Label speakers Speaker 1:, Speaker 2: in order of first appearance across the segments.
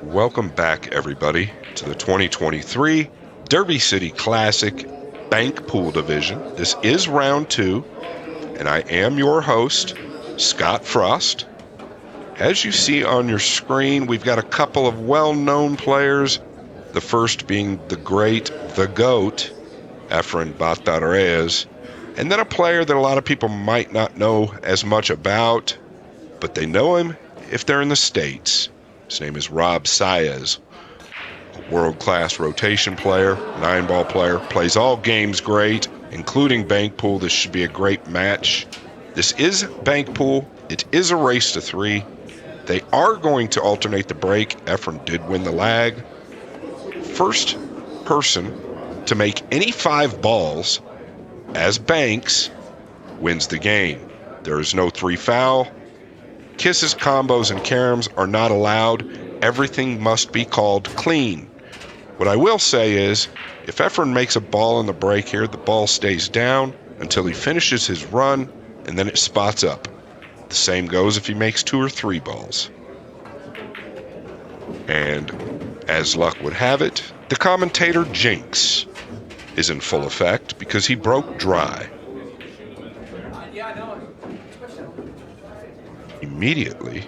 Speaker 1: Welcome back, everybody, to the 2023 Derby City Classic Bank Pool Division. This is round two, and I am your host, Scott Frost. As you see on your screen, we've got a couple of well-known players, the first being the great, the GOAT, Efren Reyes, and then a player that a lot of people might not know as much about, but they know him if they're in the States. His name is Saez, a world-class rotation player, 9-ball player, plays all games great, including bank pool. This should be a great match. This is bank pool. It is a race to 3. They are going to alternate the break. Efren did win the lag. First person to make any 5 balls as banks wins the game. There is no 3 foul. Kisses, combos, and caroms are not allowed. Everything must be called clean. What I will say is, if Efren makes a ball in the break here, the ball stays down until he finishes his run, and then it spots up. The same goes if he makes 2 or 3 balls. And as luck would have it, the commentator jinx is in full effect because he broke dry. Immediately,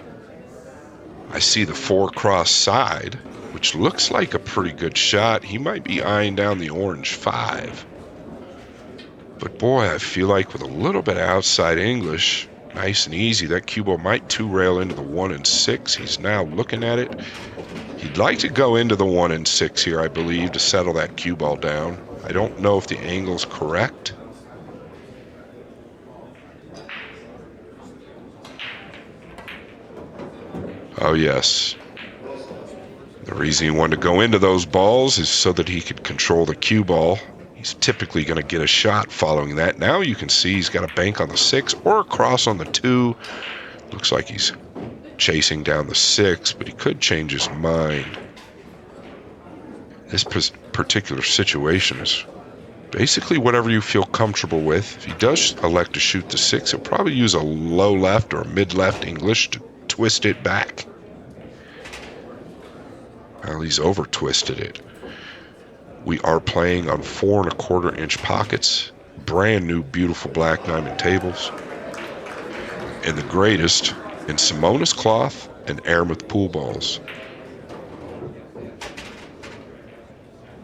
Speaker 1: I see the 4-cross side, which looks like a pretty good shot. He might be eyeing down the orange 5. But boy, I feel like with a little bit of outside English, nice and easy, that cue ball might 2-rail into the 1 and 6. He's now looking at it. He'd like to go into the 1 and 6 here, I believe, to settle that cue ball down. I don't know if the angle's correct. Oh, yes. The reason he wanted to go into those balls is so that he could control the cue ball. He's typically going to get a shot following that. Now you can see he's got a bank on the 6 or a cross on the 2. Looks like he's chasing down the 6, but he could change his mind. This particular situation is basically whatever you feel comfortable with. If he does elect to shoot the 6, he'll probably use a low left or mid left English to twist it back. Well, he's over twisted it. We are playing on 4 1/4 inch pockets, brand new beautiful black diamond tables, and the greatest in Simonis cloth and airmouth pool balls.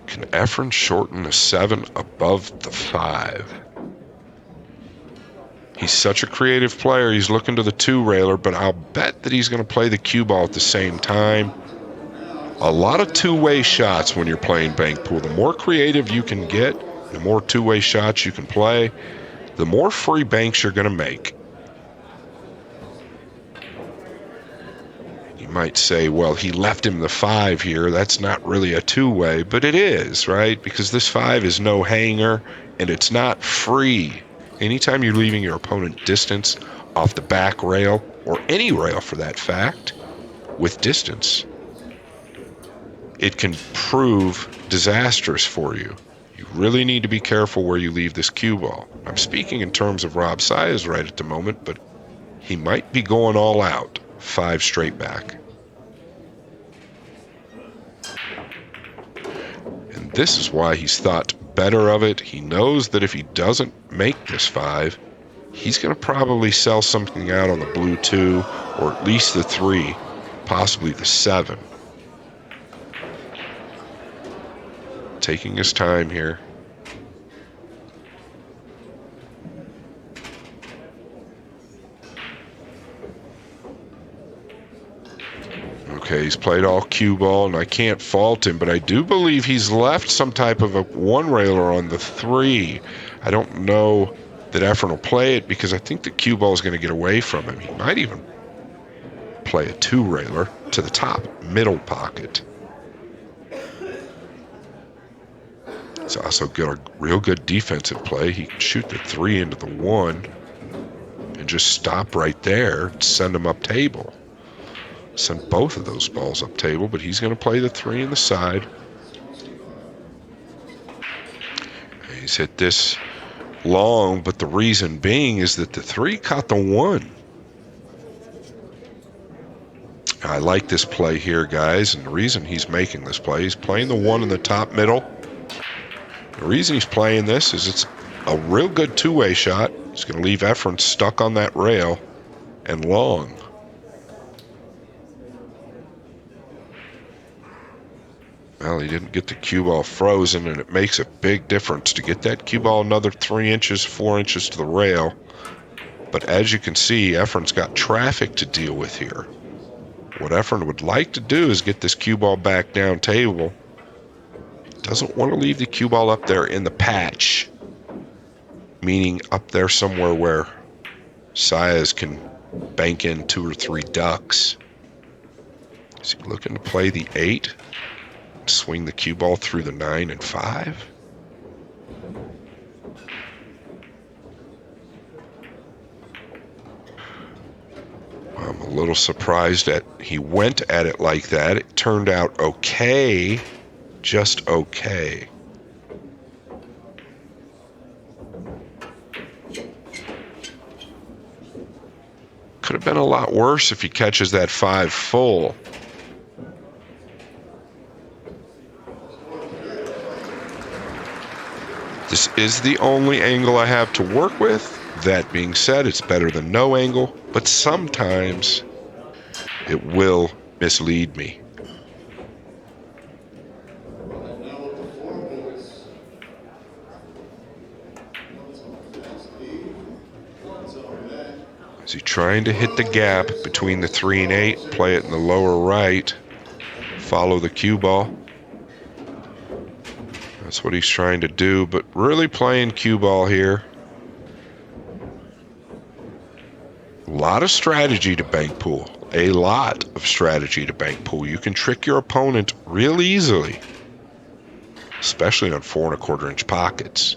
Speaker 1: Can Efren shorten the 7 above the 5? He's such a creative player. He's looking to the 2-railer, but I'll bet that he's going to play the cue ball at the same time. A lot of two-way shots when you're playing bank pool. The more creative you can get, the more two-way shots you can play, the more free banks you're going to make. You might say, well, he left him the 5 here. That's not really a two-way, but it is, right? Because this 5 is no hanger, and it's not free. Anytime you're leaving your opponent distance off the back rail, or any rail for that fact, with distance, it can prove disastrous for you. You really need to be careful where you leave this cue ball. I'm speaking in terms of Rob Saez right at the moment, but he might be going all out. 5 straight back. And this is why he's thought better of it. He knows that if he doesn't make this 5, he's going to probably sell something out on the blue 2, or at least the 3, possibly the 7. Taking his time here. Okay, he's played all cue ball, and I can't fault him, but I do believe he's left some type of a 1-railer on the 3. I don't know that Efren will play it because I think the cue ball is going to get away from him. He might even play a 2-railer to the top middle pocket. It's also got a real good defensive play. He can shoot the 3 into the 1 and just stop right there and send him up table. Send both of those balls up table, but he's going to play the 3 in the side. He's hit this long, but the reason being is that the 3 caught the 1. I like this play here, guys, and the reason he's making this play, he's playing the one in the top middle. The reason he's playing this is it's a real good two-way shot. It's going to leave Efren stuck on that rail and long. Well, he didn't get the cue ball frozen, and it makes a big difference to get that cue ball another 3 inches, 4 inches to the rail. But as you can see, Efren's got traffic to deal with here. What Efren would like to do is get this cue ball back down table. Doesn't want to leave the cue ball up there in the patch, meaning up there somewhere where Saez can bank in 2 or 3 ducks. Is he looking to play the 8? Swing the cue ball through the 9 and 5? I'm a little surprised that he went at it like that. It turned out okay, just okay. Could have been a lot worse if he catches that 5 full. This is the only angle I have to work with. That being said, it's better than no angle, but sometimes it will mislead me. Is he trying to hit the gap between the 3 and 8, play it in the lower right, follow the cue ball? That's what he's trying to do, but really playing cue ball here. A lot of strategy to bank pool. A lot of strategy to bank pool. You can trick your opponent real easily, especially on 4 1/4 inch pockets.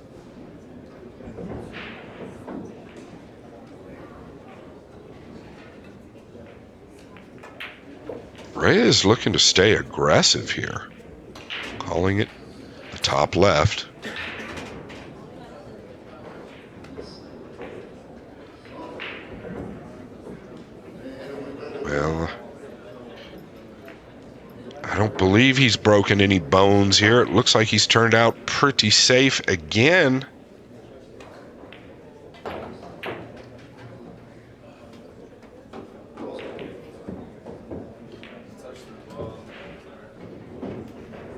Speaker 1: Reyes looking to stay aggressive here, calling it the top left. Well, I don't believe he's broken any bones here. It looks like he's turned out pretty safe again.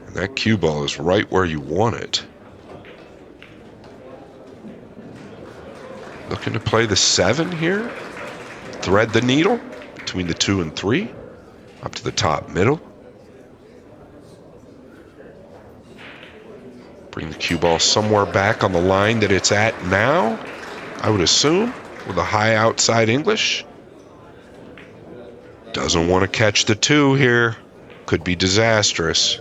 Speaker 1: And that cue ball is right where you want it. Looking to play the 7 here. Thread the needle between the 2 and 3. Up to the top middle. Bring the cue ball somewhere back on the line that it's at now, I would assume, with a high outside English. Doesn't want to catch the 2 here. Could be disastrous.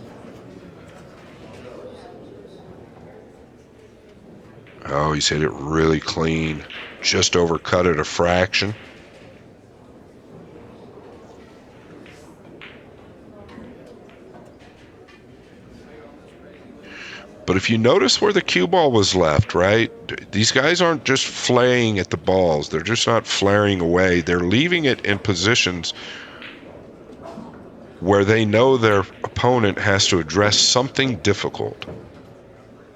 Speaker 1: Oh, he's hit it really clean. Just overcut it a fraction. But if you notice where the cue ball was left, right? These guys aren't just flaying at the balls. They're just not flaring away. They're leaving it in positions where they know their opponent has to address something difficult.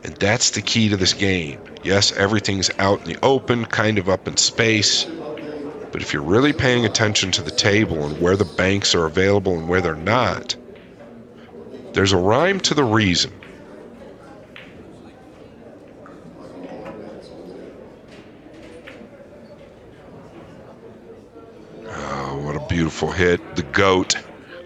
Speaker 1: And that's the key to this game. Yes, everything's out in the open, kind of up in space. But if you're really paying attention to the table and where the banks are available and where they're not, there's a rhyme to the reason. What a beautiful hit. The GOAT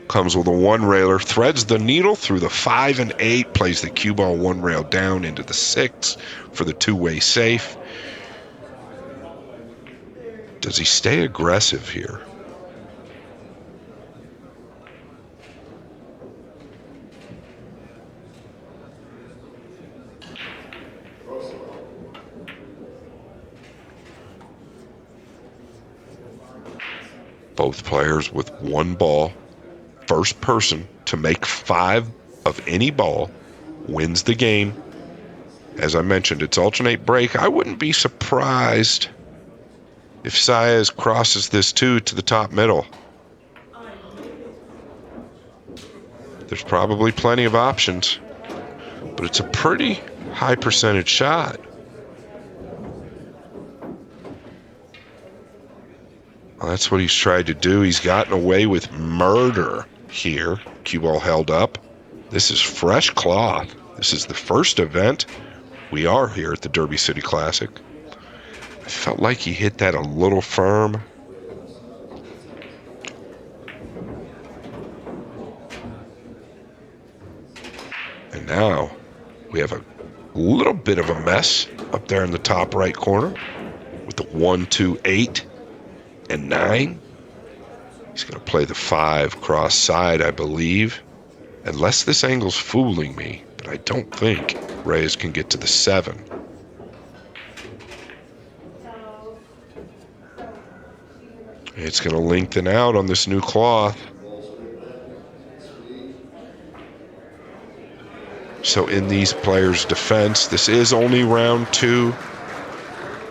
Speaker 1: comes with a 1 railer, threads the needle through the 5 and 8, plays the cue ball 1 rail down into the 6 for the 2-way safe. Does he stay aggressive here? Both players with 1 ball. First person to make 5 of any ball wins the game. As I mentioned, it's alternate break. I wouldn't be surprised if Saez crosses this 2 to the top middle. There's probably plenty of options, but it's a pretty high percentage shot. Well, that's what he's tried to do. He's gotten away with murder here. Cue ball held up. This is fresh cloth. This is the first event we are here at the Derby City Classic. I felt like he hit that a little firm. And now we have a little bit of a mess up there in the top right corner with the 1, 2, 8, and 9. He's going to play the 5 cross side, I believe. Unless this angle's fooling me, but I don't think Reyes can get to the 7. It's going to lengthen out on this new cloth. So in these players' defense, this is only round 2.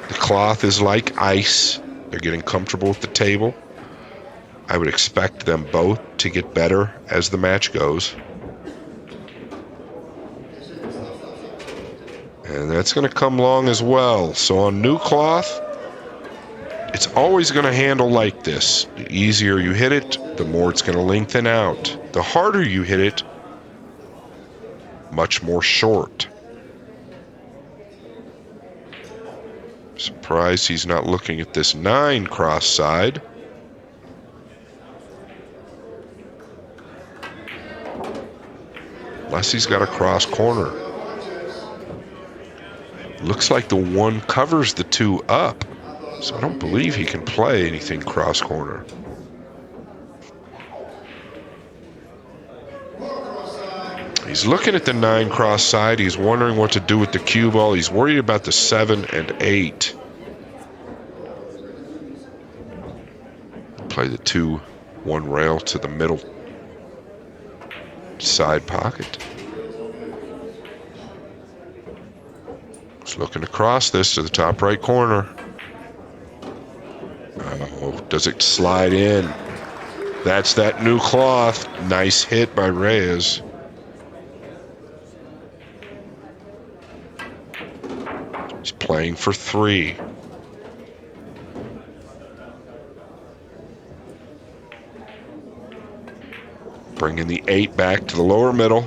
Speaker 1: The cloth is like ice. They're getting comfortable with the table. I would expect them both to get better as the match goes. And that's going to come long as well. So on new cloth, it's always going to handle like this. The easier you hit it, the more it's going to lengthen out. The harder you hit it, much more short. Surprised he's not looking at this 9 cross side. Unless he's got a cross corner. Looks like the 1 covers the 2 up. So I don't believe he can play anything cross corner. He's looking at the 9 cross side. He's wondering what to do with the cue ball. He's worried about the 7 and 8. Play the 2, 1 rail to the middle side pocket. He's looking across this to the top right corner. Oh, does it slide in? That's that new cloth. Nice hit by Reyes. He's playing for 3. Bringing the 8 back to the lower middle.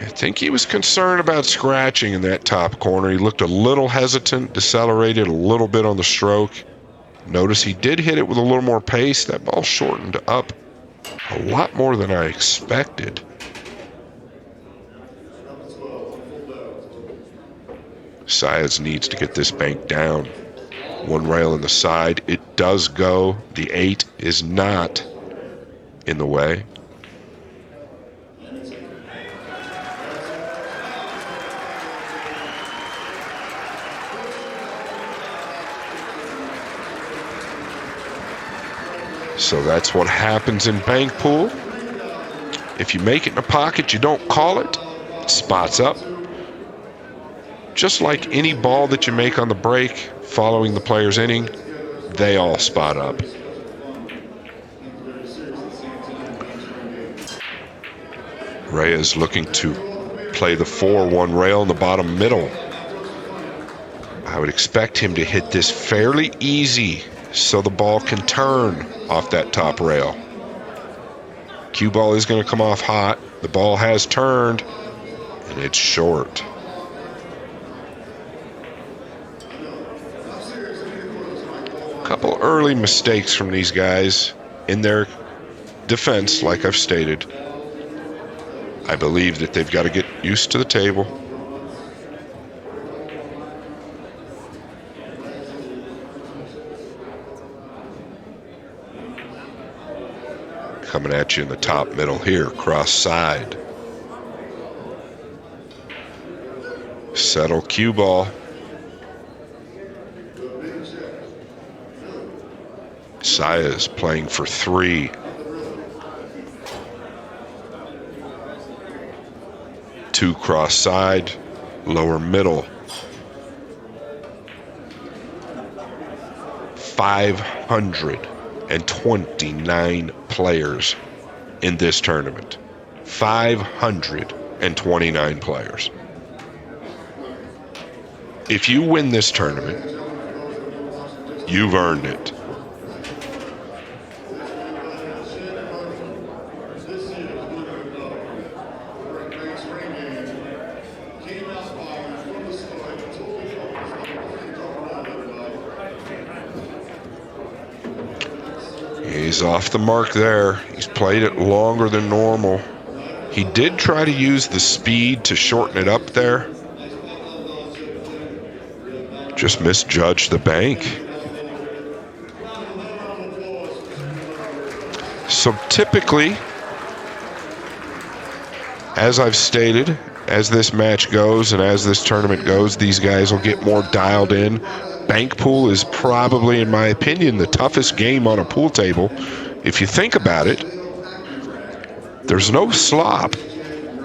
Speaker 1: I think he was concerned about scratching in that top corner. He looked a little hesitant, decelerated a little bit on the stroke. Notice he did hit it with a little more pace. That ball shortened up a lot more than I expected. Saez needs to get this bank down. 1 rail in the side. It does go. The 8 is not in the way. So that's what happens in bank pool. If you make it in a pocket, you don't call it. Spots up. Just like any ball that you make on the break following the player's inning, they all spot up. Reyes looking to play the 4-1 rail in the bottom middle. I would expect him to hit this fairly easy so the ball can turn off that top rail. Cue ball is going to come off hot. The ball has turned, and it's short. Couple early mistakes from these guys in their defense, like I've stated. I believe that they've got to get used to the table. Coming at you in the top middle here, cross side. Settle cue ball. Saez playing for 3. 2 cross side, lower middle. 529 players in this tournament. 529 players. If you win this tournament, you've earned it. He's off the mark there. He's played it longer than normal. He did try to use the speed to shorten it up there. Just misjudged the bank. So typically, as I've stated, as this match goes and as this tournament goes, these guys will get more dialed in. Bank pool is probably, in my opinion, the toughest game on a pool table. If you think about it, there's no slop.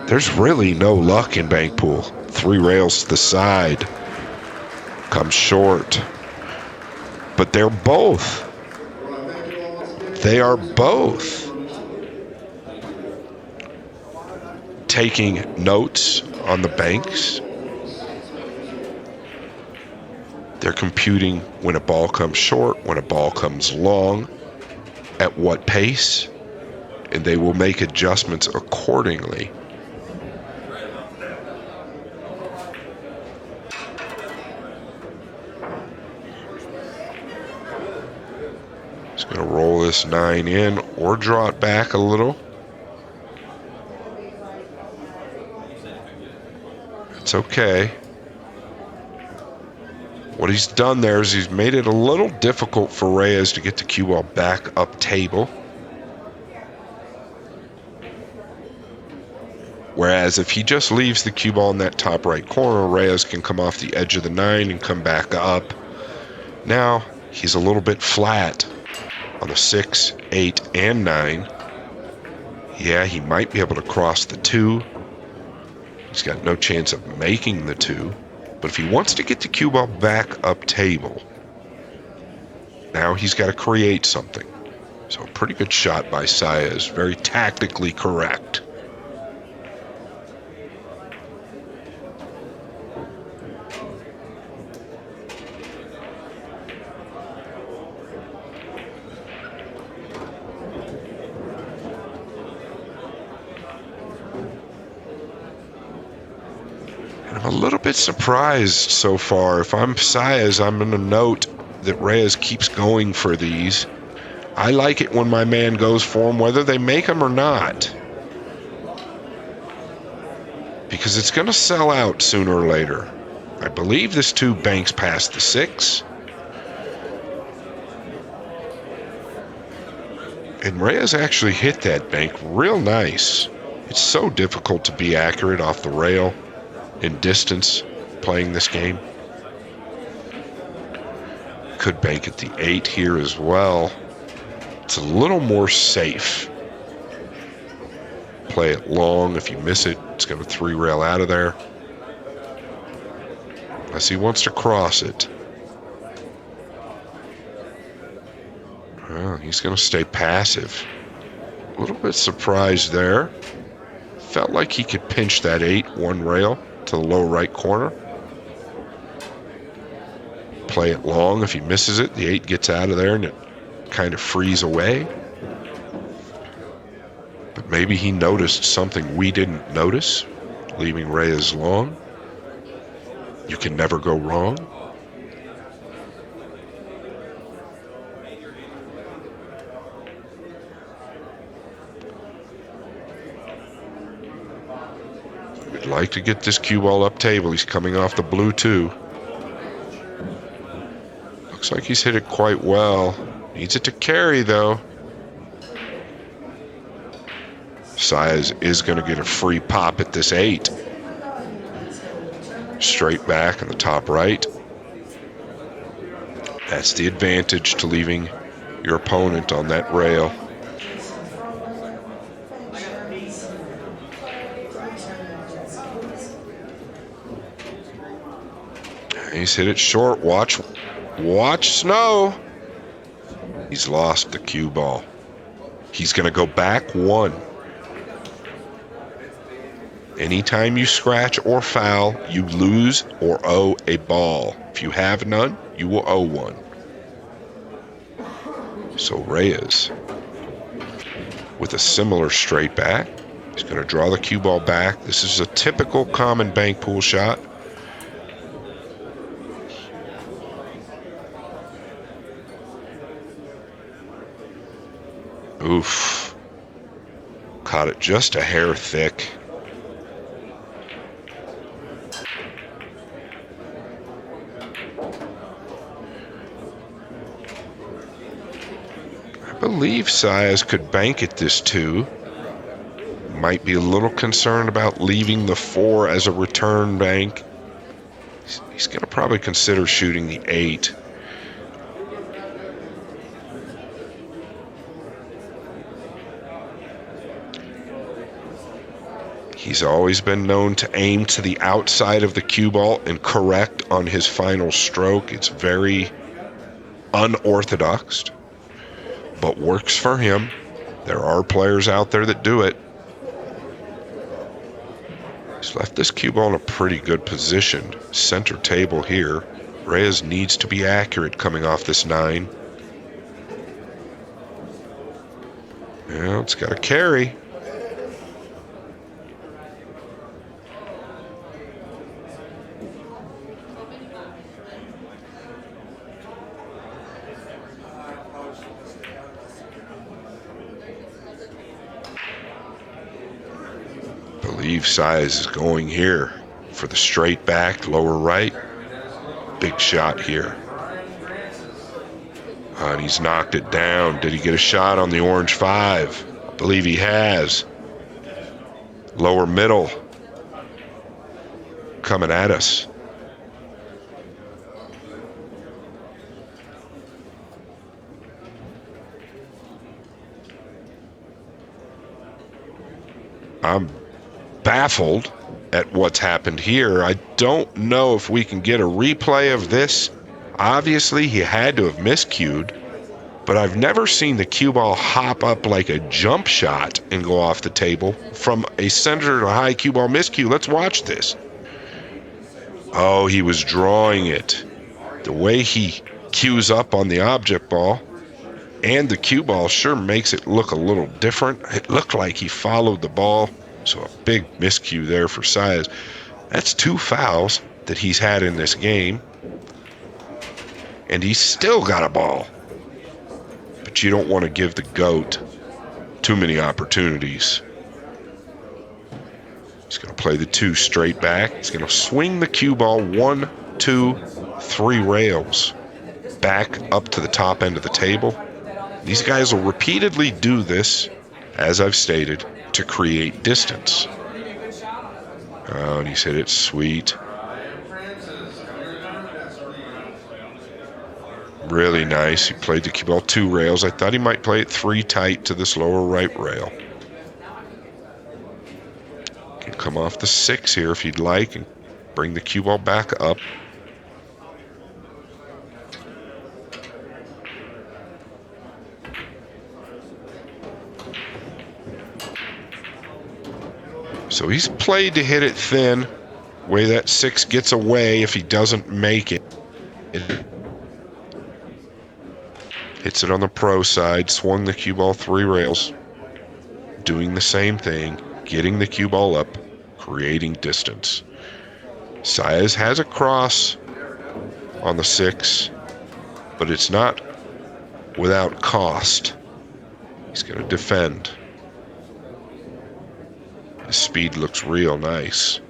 Speaker 1: There's really no luck in bank pool. 3 rails to the side. Comes short. But they are both taking notes on the banks. They're computing when a ball comes short, when a ball comes long, at what pace, and they will make adjustments accordingly. He's going to roll this 9 in or draw it back a little. It's okay. What he's done there is he's made it a little difficult for Reyes to get the cue ball back up table. Whereas if he just leaves the cue ball in that top right corner, Reyes can come off the edge of the 9 and come back up. Now he's a little bit flat on the 6, 8, and 9. Yeah, he might be able to cross the 2. He's got no chance of making the 2. But if he wants to get the cue ball back up table, now he's got to create something. So a pretty good shot by Saez, very tactically correct. I'm a little bit surprised so far. If I'm Saez, I'm going to note that Reyes keeps going for these. I like it when my man goes for them, whether they make them or not. Because it's going to sell out sooner or later. I believe this 2 banks past the 6. And Reyes actually hit that bank real nice. It's so difficult to be accurate off the rail in distance playing this game. Could bank at the 8 here as well. It's a little more safe. Play it long. If you miss it, it's going to 3 rail out of there. Unless he wants to cross it. Well, he's going to stay passive. A little bit surprised there. Felt like he could pinch that 8 1 rail to the low right corner. Play it long. If he misses it, the 8 gets out of there and it kind of frees away. But maybe he noticed something we didn't notice, leaving Reyes long. You can never go wrong. We'd like to get this cue ball up table. He's coming off the blue too. Looks like he's hit it quite well. Needs it to carry though. Saez is going to get a free pop at this 8. Straight back in the top right. That's the advantage to leaving your opponent on that rail. He's hit it short. Watch snow. He's lost the cue ball. He's going to go back 1. Anytime you scratch or foul, you lose or owe a ball. If you have none, you will owe 1. So Reyes, with a similar straight back, he's going to draw the cue ball back. This is a typical common bank pool shot. Oof. Caught it just a hair thick. I believe Saez could bank at this 2. Might be a little concerned about leaving the 4 as a return bank. He's going to probably consider shooting the 8. He's always been known to aim to the outside of the cue ball and correct on his final stroke. It's very unorthodox, but works for him. There are players out there that do it. He's left this cue ball in a pretty good position. Center table here. Reyes needs to be accurate coming off this 9. Yeah, it's got to carry. Believe Saez is going here for the straight back, lower right. Big shot here. And he's knocked it down. Did he get a shot on the orange 5? I believe he has. Lower middle. Coming at us. I'm baffled at what's happened here. I don't know if we can get a replay of this. Obviously, he had to have miscued, but I've never seen the cue ball hop up like a jump shot and go off the table from a center to high cue ball miscue. Let's watch this. Oh, he was drawing it. The way he cues up on the object ball and the cue ball sure makes it look a little different. It looked like he followed the ball. So a big miscue there for Saez. That's 2 fouls that he's had in this game. And he's still got a ball. But you don't want to give the GOAT too many opportunities. He's going to play the 2 straight back. He's going to swing the cue ball 1, 2, 3 rails back up to the top end of the table. These guys will repeatedly do this, as I've stated, to create distance. Oh, and he's hit it sweet. Really nice. He played the cue ball 2 rails. I thought he might play it 3 tight to this lower right rail. Can come off the 6 here if you'd like and bring the cue ball back up. So he's played to hit it thin, way that 6 gets away if he doesn't make it. Hits it on the pro side, swung the cue ball 3 rails, doing the same thing, getting the cue ball up, creating distance. Saez has a cross on the 6, but it's not without cost. He's going to defend. His speed looks real nice.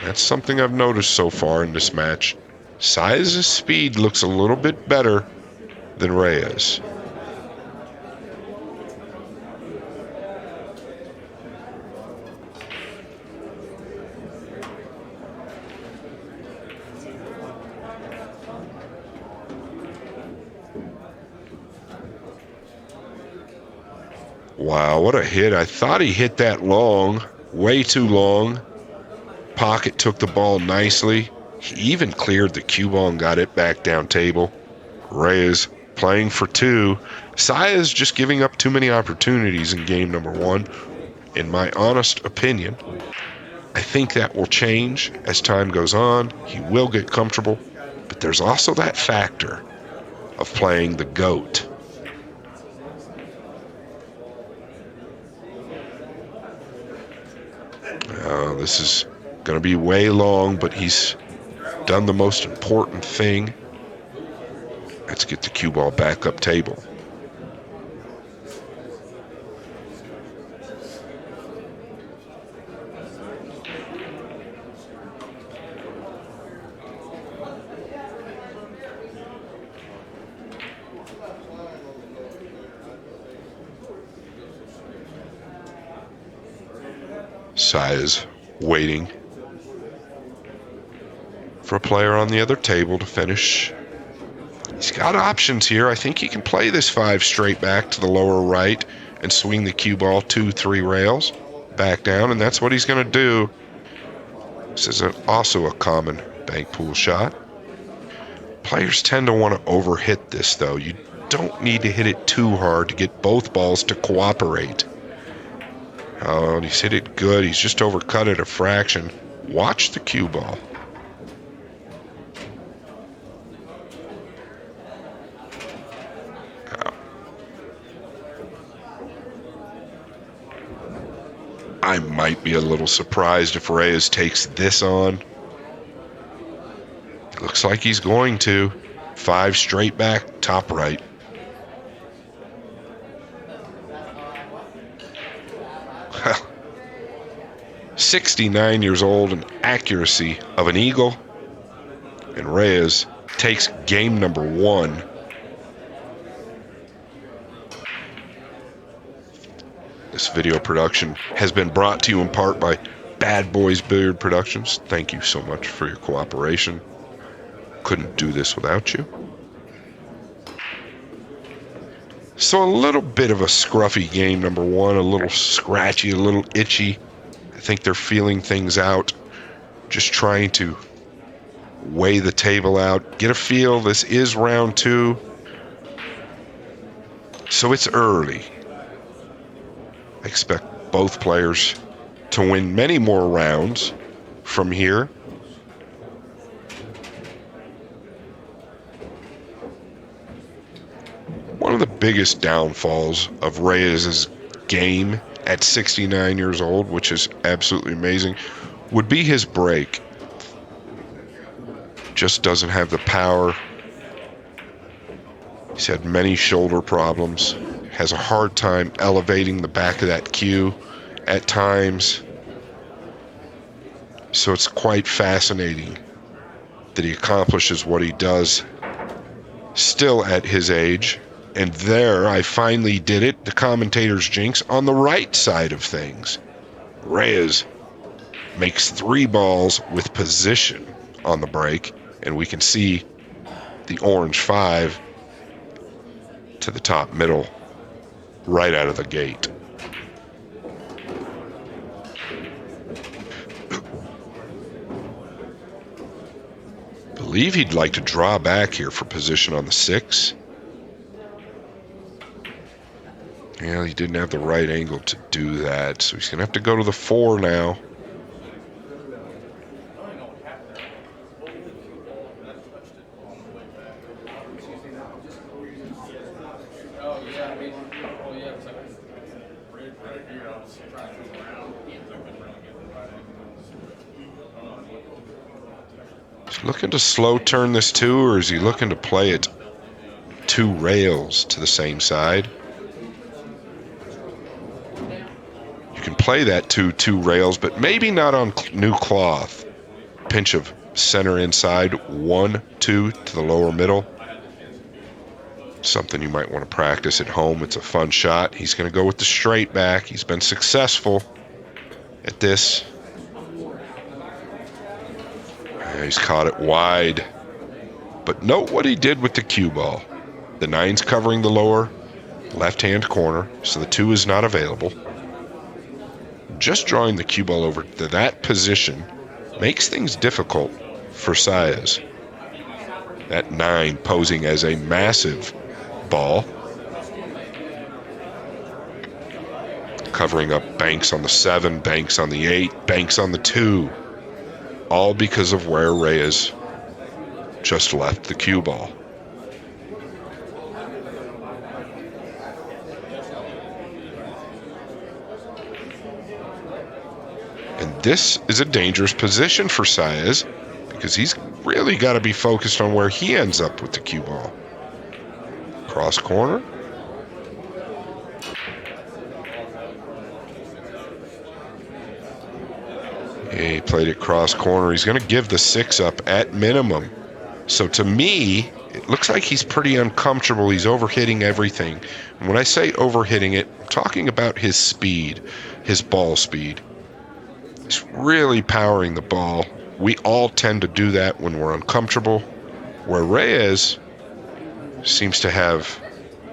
Speaker 1: That's something I've noticed so far in this match. Saez's speed looks a little bit better than Reyes. Wow, what a hit. I thought he hit that long. Way too long. Pocket took the ball nicely. He even cleared the cue ball and got it back down table. Reyes playing for two. Saez just giving up too many opportunities in game number one, in my honest opinion. I think that will change as time goes on. He will get comfortable, but there's also that factor of playing the GOAT. This is going to be way long, but he's done the most important thing. Let's get the cue ball back up table. Saez waiting for a player on the other table to finish. He's got options here. I think he can play this 5 straight back to the lower right and swing the cue ball 2-3 rails back down, and that's what he's going to do. This is also a common bank pool shot. Players tend to want to overhit this, though. You don't need to hit it too hard to get both balls to cooperate. Oh, he's hit it good. He's just overcut it a fraction. Watch the cue ball. I might be a little surprised if Reyes takes this on. Looks like he's going to. 5 straight back, top right. Well, 69 years old and accuracy of an eagle. And Reyes takes game number 1. This video production has been brought to you in part by Bad Boys Billiard Productions. Thank you so much for your cooperation. Couldn't do this without you. So a little bit of a scruffy game number 1, a little scratchy, a little itchy. I think they're feeling things out, just trying to weigh the table out, get a feel. This is round 2, so it's early. I expect both players to win many more rounds from here. One of the biggest downfalls of Reyes' game at 69 years old, which is absolutely amazing, would be his break. Just doesn't have the power. He's had many shoulder problems. Has a hard time elevating the back of that cue at times. So it's quite fascinating that he accomplishes what he does still at his age. And there, I finally did it, the commentator's jinx, on the right side of things. Reyes makes 3 balls with position on the break, and we can see the orange 5 to the top middle right out of the gate. Believe he'd like to draw back here for position on the 6. Yeah, he didn't have the right angle to do that, so he's going to have to go to the 4 now. He's looking to slow turn this 2, or is he looking to play it 2 rails to the same side? You can play that 2 rails, but maybe not on new cloth. Pinch of center inside, 1, 2 to the lower middle. Something you might want to practice at home. It's a fun shot. He's going to go with the straight back. He's been successful at this. He's caught it wide. But note what he did with the cue ball. The 9's covering the lower left-hand corner, so the 2 is not available. Just drawing the cue ball over to that position makes things difficult for Saez. That 9 posing as a massive ball. Covering up banks on the 7, banks on the 8, banks on the 2. All because of where Reyes just left the cue ball. And this is a dangerous position for Saez because he's really got to be focused on where he ends up with the cue ball. Cross corner. He played it cross corner. He's going to give the 6 up at minimum. So to me, it looks like he's pretty uncomfortable. He's overhitting everything. And when I say overhitting it, I'm talking about his speed, his ball speed. He's really powering the ball. We all tend to do that when we're uncomfortable, where Reyes seems to have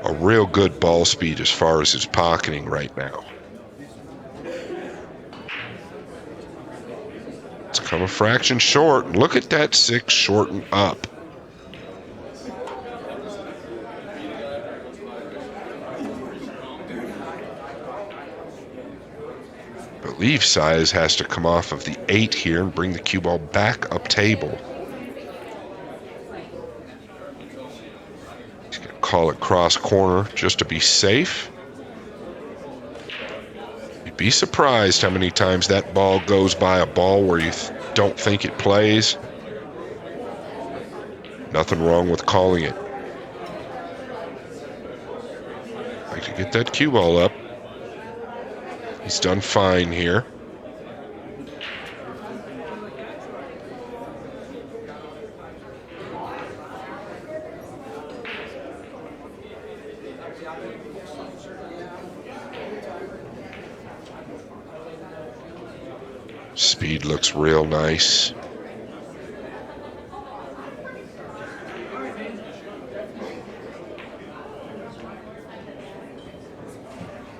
Speaker 1: a real good ball speed as far as his pocketing right now. It's come a fraction short. Look at that 6 shorten up. I believe Saez has to come off of the 8 here and bring the cue ball back up table. He's going to call it cross corner just to be safe. You'd be surprised how many times that ball goes by a ball where you don't think it plays. Nothing wrong with calling it. Like to get that cue ball up. He's done fine here. Speed looks real nice.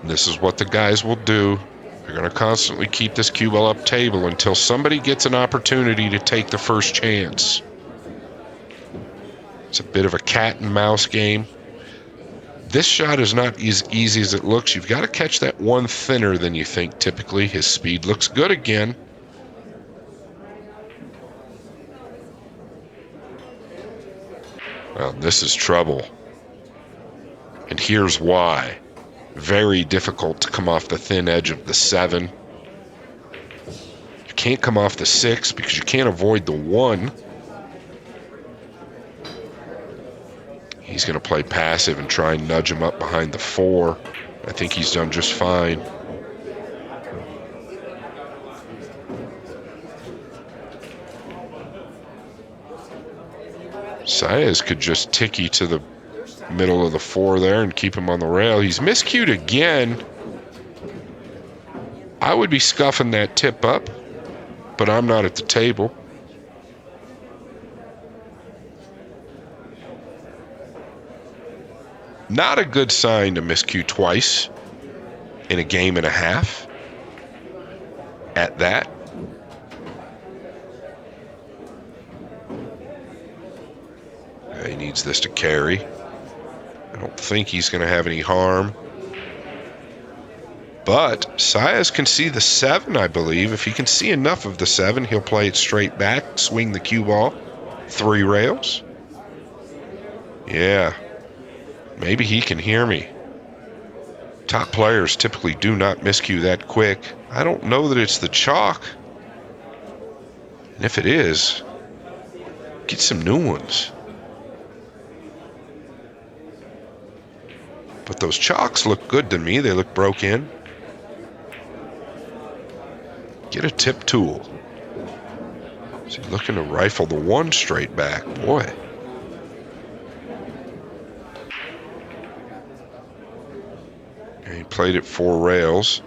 Speaker 1: This is what the guys will do. They're going to constantly keep this cue ball up table until somebody gets an opportunity to take the first chance. It's a bit of a cat and mouse game. This shot is not as easy as it looks. You've got to catch that one thinner than you think typically. His speed looks good again. Well, this is trouble. And here's why. Very difficult to come off the thin edge of the 7. You can't come off the 6 because you can't avoid the 1. He's going to play passive and try and nudge him up behind the 4. I think he's done just fine. Saez could just ticky to the middle of the 4 there and keep him on the rail. He's miscued again. I would be scuffing that tip up, but I'm not at the table. Not a good sign to miscue twice in a game and a half at that. He needs this to carry. I don't think he's going to have any harm. But Saez can see the 7, I believe. If he can see enough of the 7, he'll play it straight back, swing the cue ball, 3 rails. Yeah, maybe he can hear me. Top players typically do not miscue that quick. I don't know that it's the chalk. And if it is, get some new ones. But those chalks look good to me. They look broke in. Get a tip tool. Is he looking to rifle the 1 straight back? Boy. And he played it 4 rails.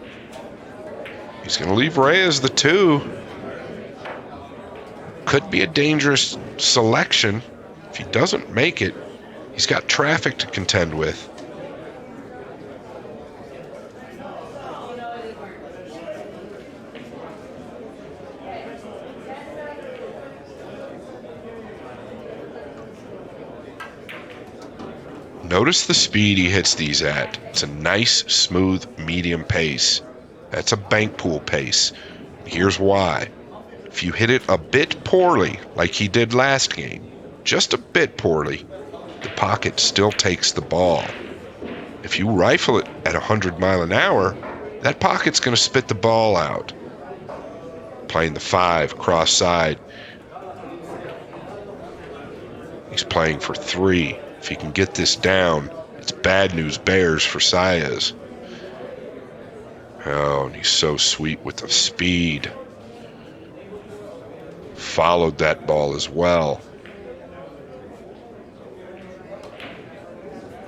Speaker 1: He's going to leave Reyes the 2. Could be a dangerous selection. If he doesn't make it, he's got traffic to contend with. Notice the speed he hits these at. It's a nice, smooth, medium pace. That's a bank pool pace. Here's why. If you hit it a bit poorly, like he did last game, just a bit poorly, the pocket still takes the ball. If you rifle it at 100 mile an hour, that pocket's going to spit the ball out. Playing the 5, cross side. He's playing for 3. If he can get this down, it's bad news bears for Saez. Oh, and he's so sweet with the speed. Followed that ball as well.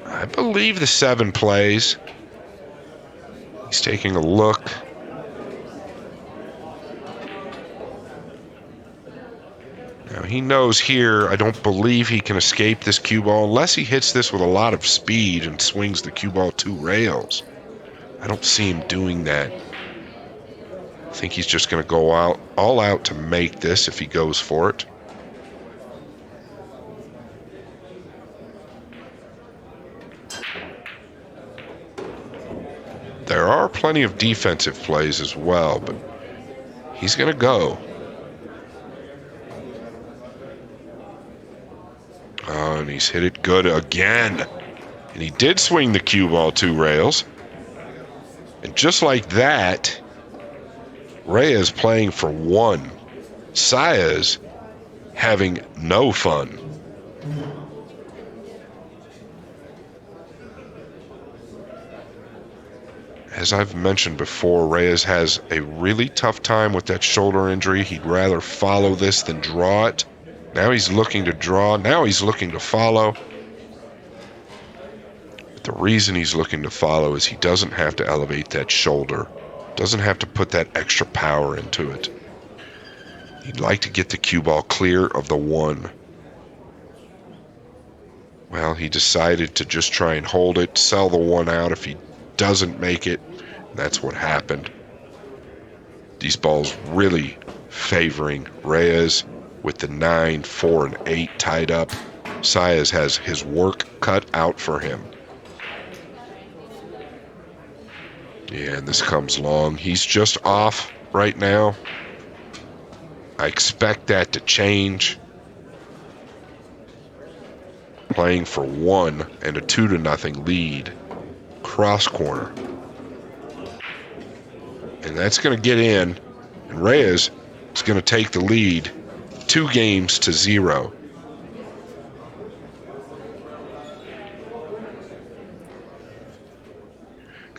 Speaker 1: I believe the 7 plays. He's taking a look. Now he knows here, I don't believe he can escape this cue ball unless he hits this with a lot of speed and swings the cue ball 2 rails. I don't see him doing that. I think he's just going to go all out to make this if he goes for it. There are plenty of defensive plays as well, but he's going to go. Oh, and he's hit it good again. And he did swing the cue ball 2 rails. And just like that, Reyes playing for 1. Saez having no fun. As I've mentioned before, Reyes has a really tough time with that shoulder injury. He'd rather follow this than draw it. Now he's looking to draw. Now he's looking to follow. But the reason he's looking to follow is he doesn't have to elevate that shoulder. Doesn't have to put that extra power into it. He'd like to get the cue ball clear of the 1. Well, he decided to just try and hold it, sell the 1 out if he doesn't make it. That's what happened. These balls really favoring Reyes with the 9, 4, and 8 tied up. Saez has his work cut out for him. Yeah, and this comes long. He's just off right now. I expect that to change. Playing for 1 and a 2-0 lead. Cross corner. And that's going to get in. And Reyes is going to take the lead 2-0.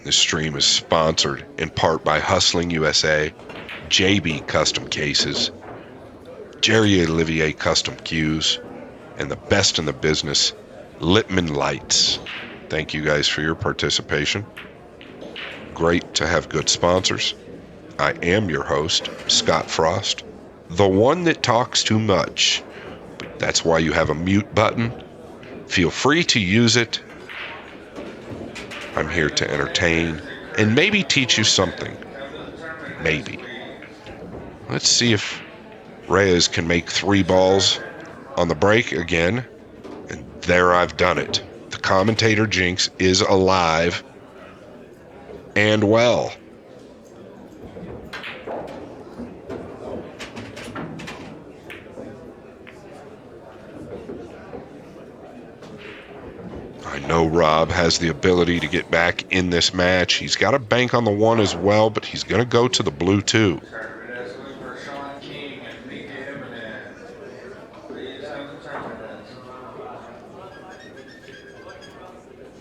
Speaker 1: This stream is sponsored in part by Hustling USA, JB Custom Cases, Jerry Olivier Custom Cues, and the best in the business, Littman Lights. Thank you guys for your participation. Great to have good sponsors. I am your host, Scott Frost, the one that talks too much. But that's why you have a mute button. Feel free to use it. I'm here to entertain and maybe teach you something. Maybe. Let's see if Reyes can make 3 balls on the break again. And there I've done it. The commentator jinx is alive and well. I know Rob has the ability to get back in this match. He's got a bank on the 1 as well, but he's going to go to the blue 2.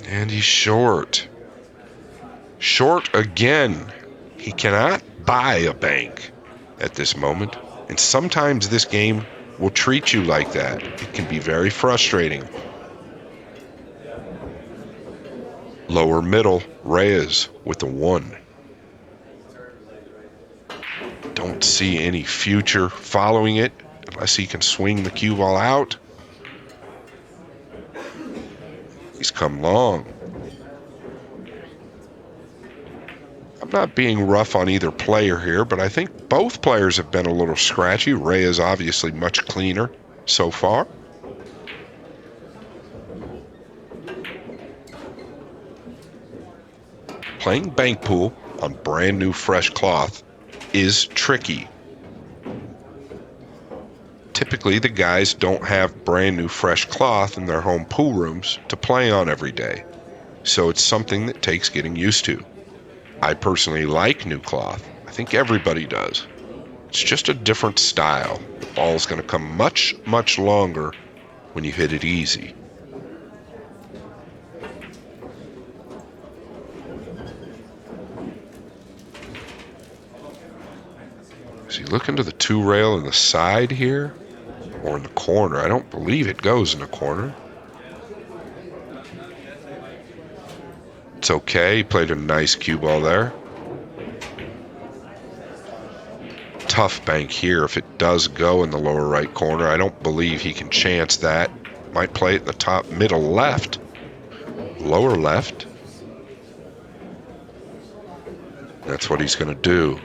Speaker 1: And he's short. Short again. He cannot buy a bank at this moment. And sometimes this game will treat you like that. It can be very frustrating. Lower middle, Reyes with the 1. Don't see any future following it unless he can swing the cue ball out. He's come long. I'm not being rough on either player here, but I think both players have been a little scratchy. Reyes obviously much cleaner so far. Playing bank pool on brand new fresh cloth is tricky. Typically, the guys don't have brand new fresh cloth in their home pool rooms to play on every day, so it's something that takes getting used to. I personally like new cloth. I think everybody does. It's just a different style. The ball's going to come much, much longer when you hit it easy. Is he looking to the 2 rail in the side here? Or in the corner? I don't believe it goes in the corner. It's okay. He played a nice cue ball there. Tough bank here. If it does go in the lower right corner, I don't believe he can chance that. Might play it in the top middle left. Lower left. That's what he's going to do.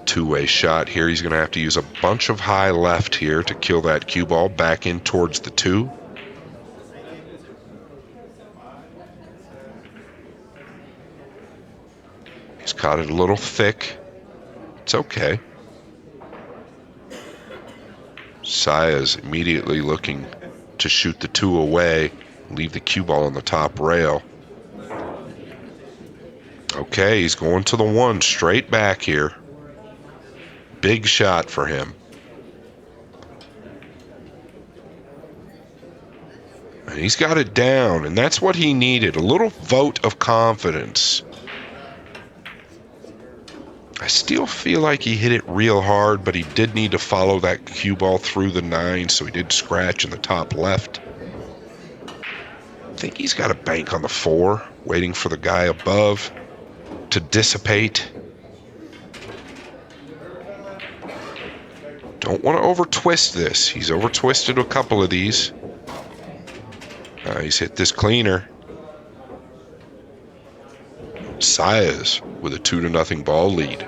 Speaker 1: Two-way shot here. He's going to have to use a bunch of high left here to kill that cue ball back in towards the 2. He's caught it a little thick. It's okay. Saez immediately looking to shoot the 2 away, leave the cue ball on the top rail. Okay, he's going to the 1 straight back here. Big shot for him. And he's got it down, and that's what he needed, a little vote of confidence. I still feel like he hit it real hard, but he did need to follow that cue ball through the 9, so he did scratch in the top left. I think he's got a bank on the 4, waiting for the guy above to dissipate. Don't want to over-twist this. He's over-twisted a couple of these. He's hit this cleaner. Saez with a 2-0 ball lead.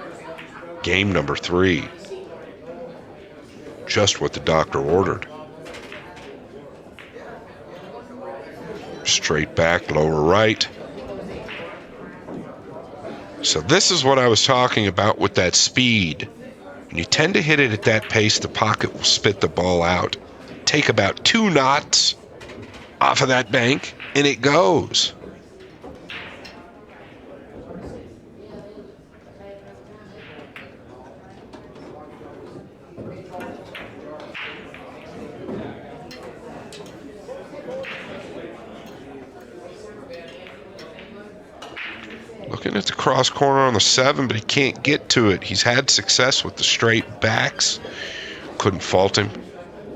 Speaker 1: Game number 3. Just what the doctor ordered. Straight back, lower right. So this is what I was talking about with that speed. When you tend to hit it at that pace, the pocket will spit the ball out. Take about 2 knots off of that bank, and it goes. Looking at the cross corner on the 7, but he can't get to it. He's had success with the straight backs. Couldn't fault him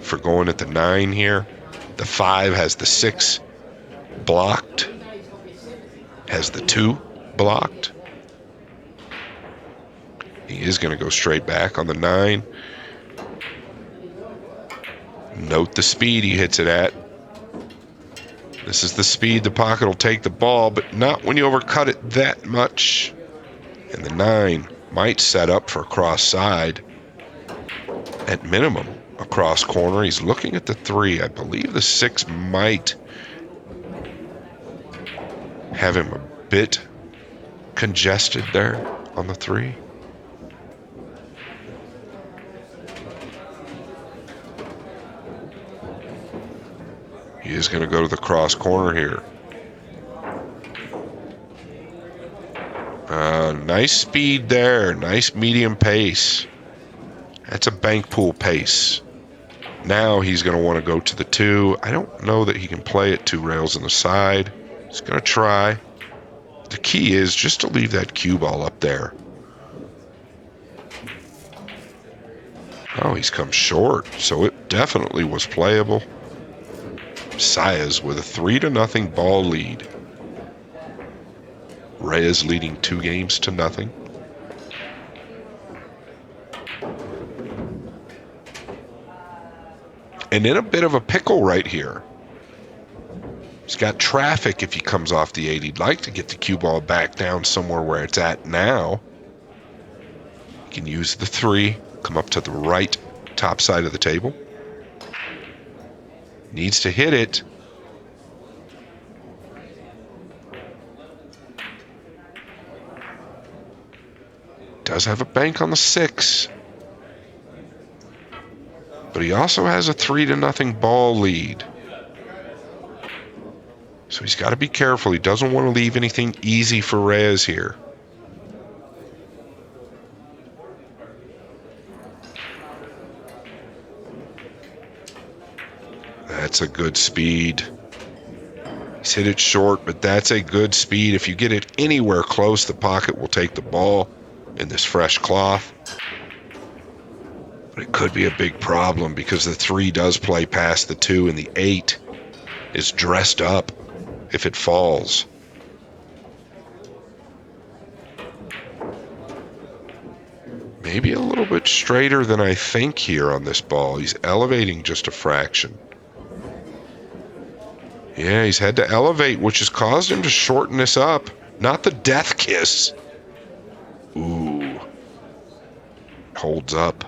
Speaker 1: for going at the 9 here. The 5 has the 6 blocked. Has the 2 blocked. He is going to go straight back on the 9. Note the speed he hits it at. This is the speed the pocket will take the ball, but not when you overcut it that much. And the 9 might set up for a cross side. At minimum, a cross corner. He's looking at the 3. I believe the 6 might have him a bit congested there on the 3. He is going to go to the cross corner here. Nice speed there. Nice medium pace. That's a bank pool pace. Now he's going to want to go to the 2. I don't know that he can play it 2 rails on the side. He's going to try. The key is just to leave that cue ball up there. Oh, he's come short, so it definitely was playable. Saez with a 3-0 ball lead. Reyes leading 2 games to nothing. And in a bit of a pickle right here. He's got traffic if he comes off the 8. He'd like to get the cue ball back down somewhere where it's at now. He can use the 3, come up to the right top side of the table. Needs to hit it. Does have a bank on the 6. But he also has a 3-0 ball lead. So he's got to be careful. He doesn't want to leave anything easy for Reyes here. That's a good speed. He's hit it short, but that's a good speed. If you get it anywhere close, the pocket will take the ball in this fresh cloth. But it could be a big problem because the 3 does play past the 2, and the 8 is dressed up if it falls. Maybe a little bit straighter than I think here on this ball. He's elevating just a fraction. Yeah, he's had to elevate, which has caused him to shorten this up. Not the death kiss. Ooh. Holds up.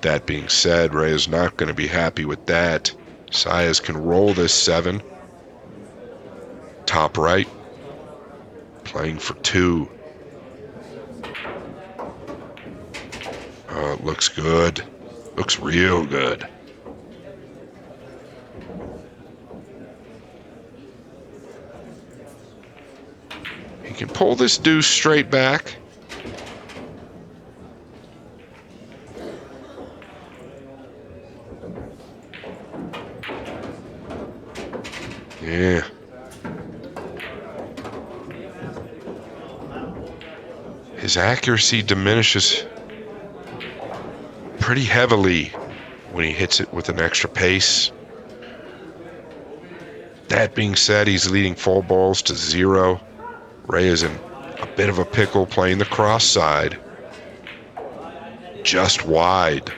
Speaker 1: That being said, Rey is not going to be happy with that. Saez can roll this 7. Top right. Playing for 2. Oh, it looks good. Looks real good. He can pull this deuce straight back. Yeah. His accuracy diminishes pretty heavily when he hits it with an extra pace. That being said, he's leading 4 balls to 0. Rey is in a bit of a pickle playing the cross side. Just wide.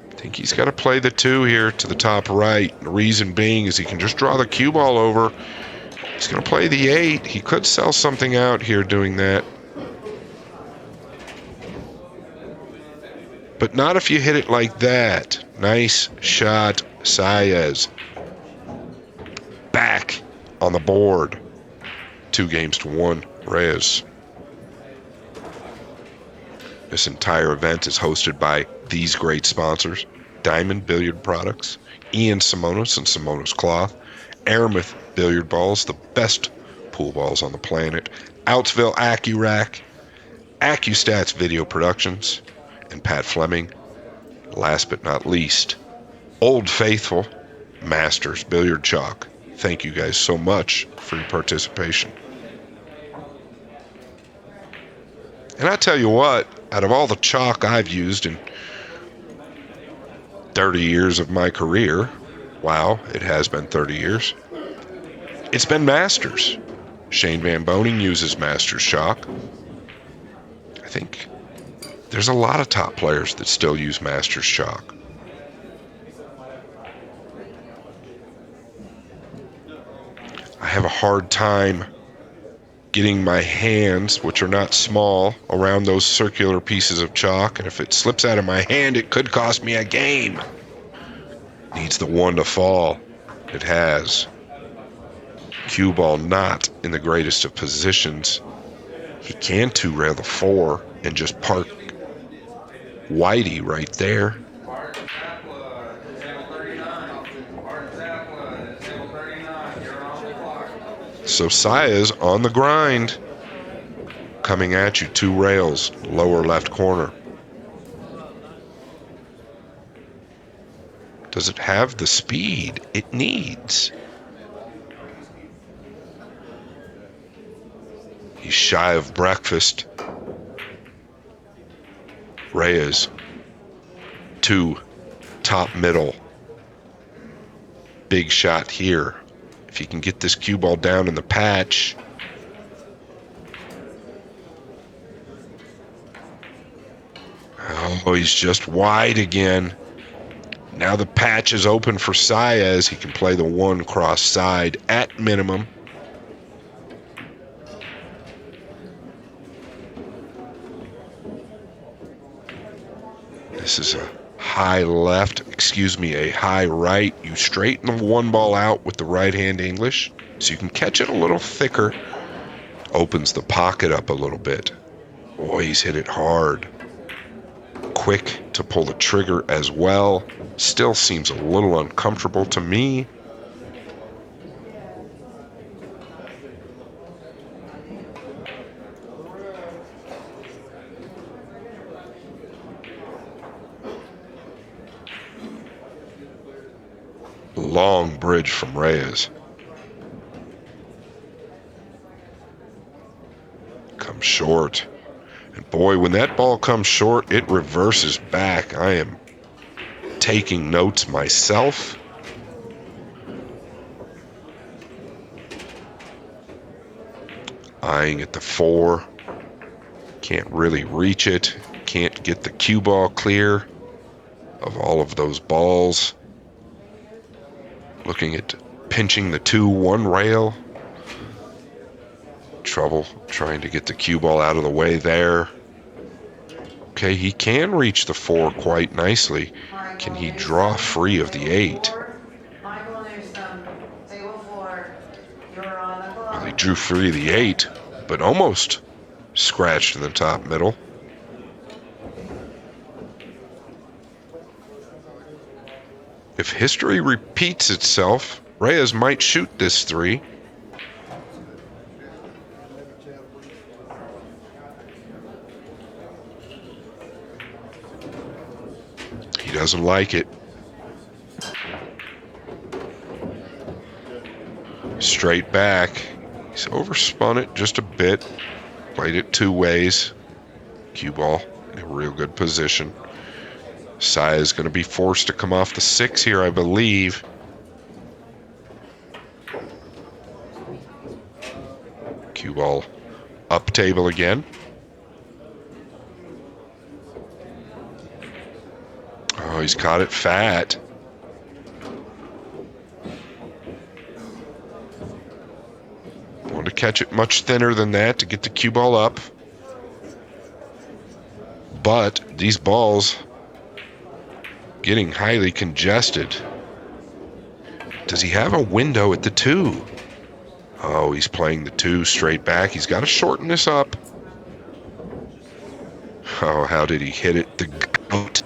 Speaker 1: I think he's got to play the 2 here to the top right. The reason being is he can just draw the cue ball over. He's going to play the 8. He could sell something out here doing that. But not if you hit it like that. Nice shot, Saez. Back on the board. 2 games to 1, Reyes. This entire event is hosted by these great sponsors: Diamond Billiard Products, Ian Simonos and Simonos Cloth, Aramith Billiard Balls, the best pool balls on the planet, Outsville AccuRack, AccuStats Video Productions, and Pat Fleming. Last but not least, Old Faithful Masters Billiard Chalk. Thank you guys so much for your participation. And I tell you what, out of all the chalk I've used in 30 years of my career, wow, it has been 30 years, it's been Masters. Shane Van Boning uses Masters chalk. I think there's a lot of top players that still use Masters chalk. I have a hard time getting my hands, which are not small, around those circular pieces of chalk, and if it slips out of my hand, it could cost me a game. Needs the 1 to fall. It has. Cue ball not in the greatest of positions. He can 2-rail the 4 and just park Whitey right there. So Saez on the grind, coming at you, 2 rails, lower left corner. Does it have the speed it needs? He's shy of breakfast. Reyes, 2, top middle. Big shot here. If he can get this cue ball down in the patch. Oh, he's just wide again. Now the patch is open for Saez. He can play the 1 cross side at minimum. This is a high left, a high right. You straighten the one ball out with the right hand English so you can catch it a little thicker. Opens the pocket up a little bit. Boy, he's hit it hard. Quick to pull the trigger as well. Still seems a little uncomfortable to me. Long bridge from Reyes. Comes short. And boy, when that ball comes short, it reverses back. I am taking notes myself. Eyeing at the 4. Can't really reach it. Can't get the cue ball clear of all of those balls. Looking at pinching the 2-1 rail. Trouble trying to get the cue ball out of the way there. Okay, he can reach the 4 quite nicely. Can he draw free of the 8? Well, he drew free of the 8, but almost scratched in the top middle. If history repeats itself, Reyes might shoot this 3. He doesn't like it. Straight back. He's overspun it just a bit. Played it 2 ways. Cue ball in a real good position. Saez is going to be forced to come off the 6 here, I believe. Cue ball up table again. Oh, he's caught it fat. Want to catch it much thinner than that to get the cue ball up. But these balls getting highly congested. Does he have a window at the 2? Oh, he's playing the 2 straight back. He's got to shorten this up. Oh, how did he hit it? The goat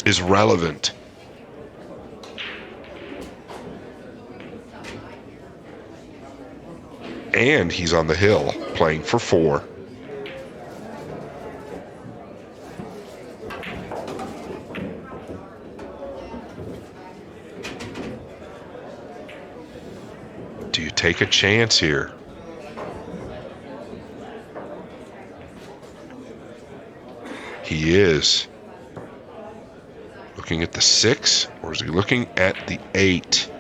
Speaker 1: is relevant. And he's on the hill playing for 4. Do you take a chance here? He is. Looking at the 6, or is he looking at the 8?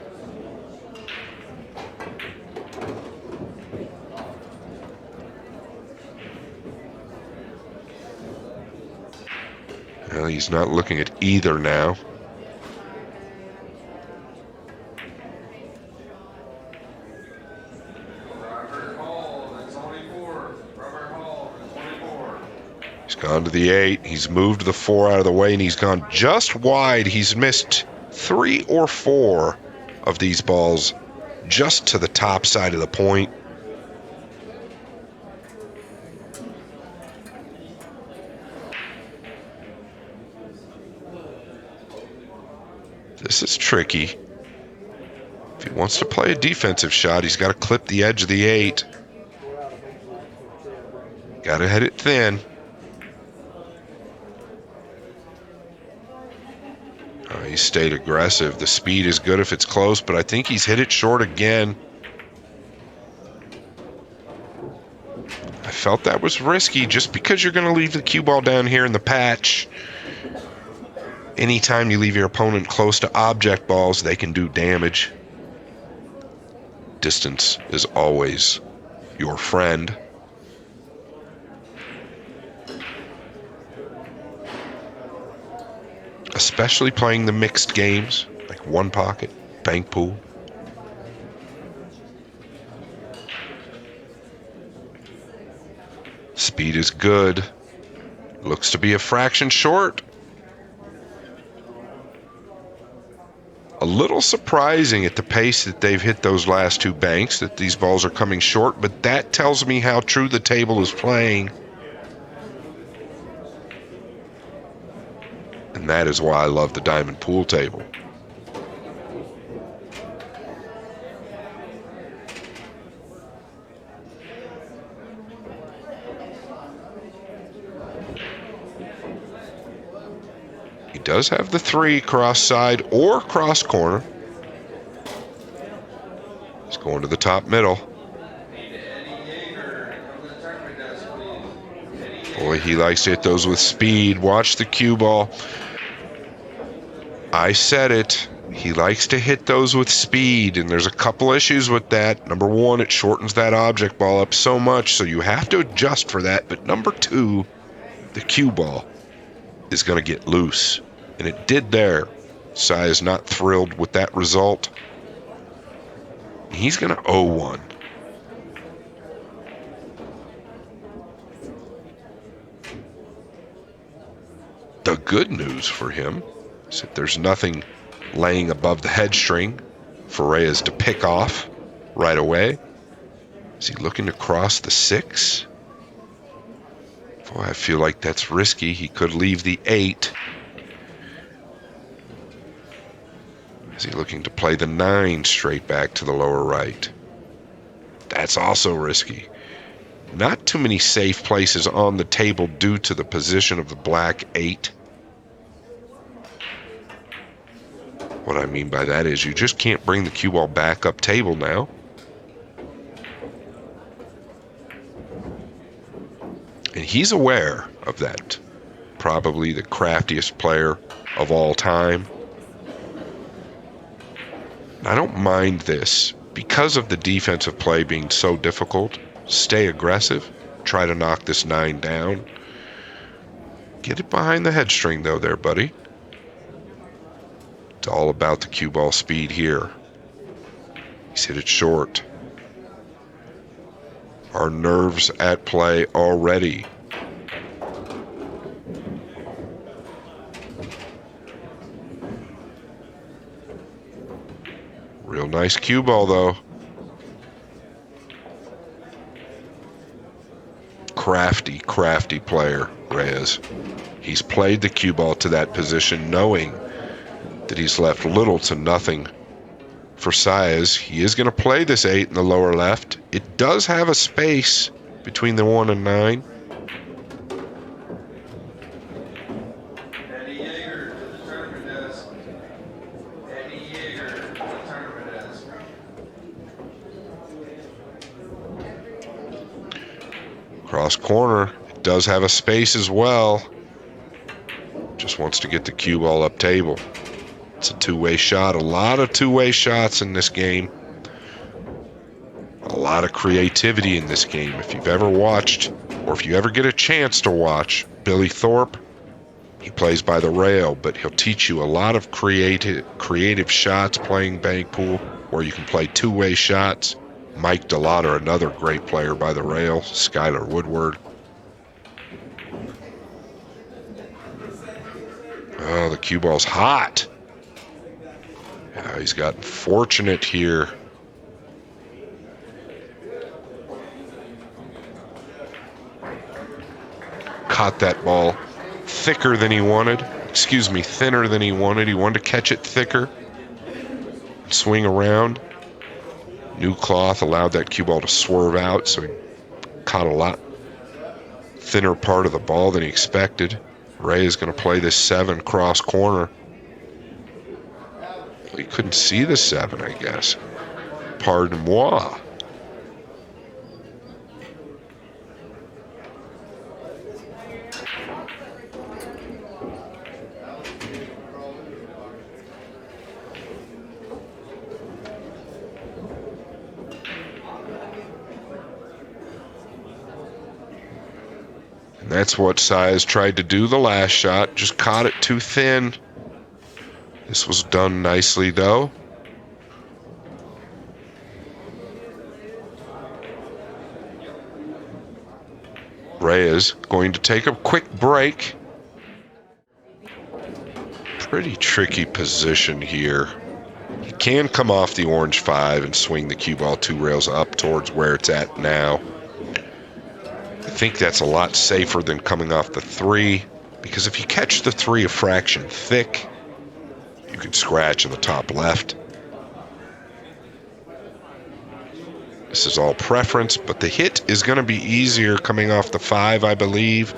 Speaker 1: Well, he's not looking at either now. He's gone to the 8. He's moved the 4 out of the way, and he's gone just wide. He's missed 3 or 4 of these balls just to the top side of the point. This is tricky. If he wants to play a defensive shot, he's got to clip the edge of the 8. Got to hit it thin. He stayed aggressive. The speed is good if it's close, but I think he's hit it short again. I felt that was risky just because you're going to leave the cue ball down here in the patch. Anytime you leave your opponent close to object balls, they can do damage. Distance is always your friend. Especially playing the mixed games, like one pocket, bank pool. Speed is good. Looks to be a fraction short. A little surprising at the pace that they've hit those last two banks, that these balls are coming short, but that tells me how true the table is playing. And that is why I love the diamond pool table. He does have the 3 cross side or cross corner. He's going to the top middle. Boy, he likes to hit those with speed. Watch the cue ball. I said it. He likes to hit those with speed, and there's a couple issues with that. Number 1, it shortens that object ball up so much, so you have to adjust for that. But number 2, the cue ball is going to get loose, and it did there. Saez not thrilled with that result. He's going to 0-1. The good news for him is that there's nothing laying above the head string for Reyes to pick off right away. Is he looking to cross the 6? Boy, I feel like that's risky. He could leave the 8. Is he looking to play the 9 straight back to the lower right? That's also risky. Not too many safe places on the table due to the position of the black 8. What I mean by that is you just can't bring the cue ball back up table now. And he's aware of that. Probably the craftiest player of all time. I don't mind this. Because of the defensive play being so difficult, stay aggressive. Try to knock this 9 down. Get it behind the head string, though, there, buddy. It's all about the cue ball speed here. He's hit it short. Our nerves at play already. Real nice cue ball, though. Crafty player, Reyes. He's played the cue ball to that position knowing that he's left little to nothing for Saez. He is going to play this 8 in the lower left. It does have a space between the 1 and 9. Cross corner, it does have a space as well. Just wants to get the cue ball up table. It's a two-way shot. A lot of two-way shots in this game. A lot of creativity in this game. If you've ever watched, or if you ever get a chance to watch, Billy Thorpe, he plays by the rail, but he'll teach you a lot of creative shots playing bank pool, where you can play two-way shots. Mike DeLotter, another great player by the rail. Skylar Woodward. Oh, the cue ball's hot. Yeah, he's gotten fortunate here. Caught that ball thicker than he wanted. Excuse me, thinner than he wanted. He wanted to catch it thicker. Swing around. New cloth allowed that cue ball to swerve out, so he caught a lot thinner part of the ball than he expected. Ray is going to play this 7 cross corner. He couldn't see the 7, I guess. Pardon moi. And that's what Saez tried to do the last shot. Just caught it too thin. This was done nicely, though. Reyes going to take a quick break. Pretty tricky position here. He can come off the orange 5 and swing the cue ball 2 rails up towards where it's at now. I think that's a lot safer than coming off the 3, because if you catch the 3 a fraction thick, you can scratch in the top left. This is all preference, but the hit is going to be easier coming off the 5, I believe.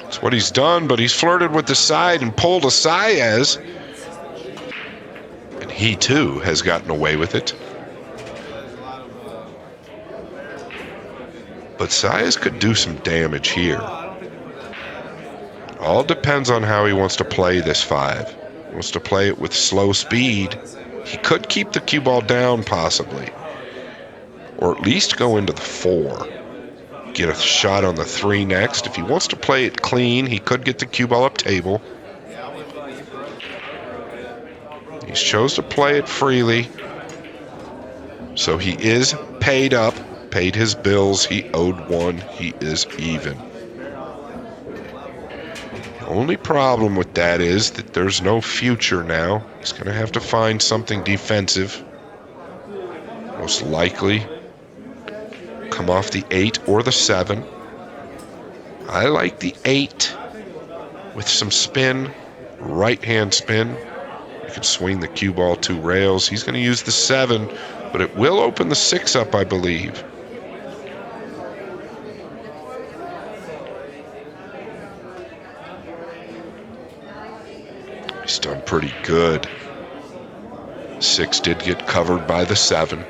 Speaker 1: That's what he's done, but he's flirted with the side and pulled a Saez. And he, too, has gotten away with it. But Saez could do some damage here. All depends on how he wants to play this 5. He wants to play it with slow speed. He could keep the cue ball down, possibly. Or at least go into the 4. Get a shot on the 3 next. If he wants to play it clean, he could get the cue ball up table. He's chose to play it freely. So he is paid up, paid his bills. He owed 1. He is even. The only problem with that is that there's no future now. He's going to have to find something defensive. Most likely come off the 8 or the 7. I like the 8 with some spin, right-hand spin. You can swing the cue ball 2 rails. He's going to use the 7, but it will open the 6 up, I believe. He's done pretty good. 6 did get covered by the 7.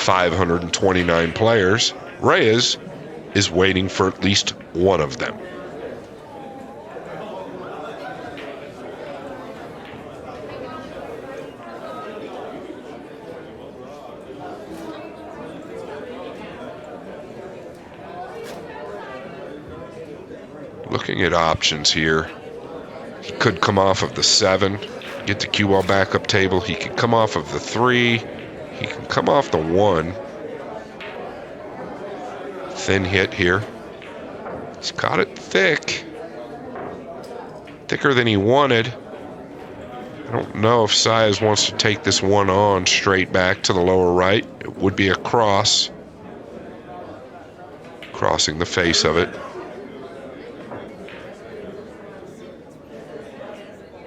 Speaker 1: .529 players. Reyes is waiting for at least one of them. Looking at options here. He could come off of the 7, get the cue ball back up table. He could come off of the 3. He can come off the 1. Thin hit here. He's got it thick. Thicker than he wanted. I don't know if Saez wants to take this one on straight back to the lower right. It would be a cross. Crossing the face of it.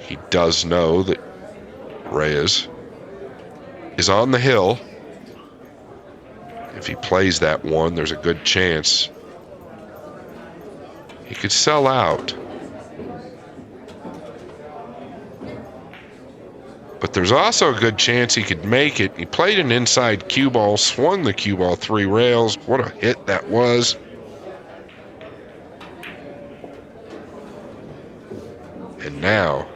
Speaker 1: He does know that Reyes is on the hill. If he plays that 1, there's a good chance he could sell out. But there's also a good chance he could make it. He played an inside cue ball, swung the cue ball 3 rails. What a hit that was. And now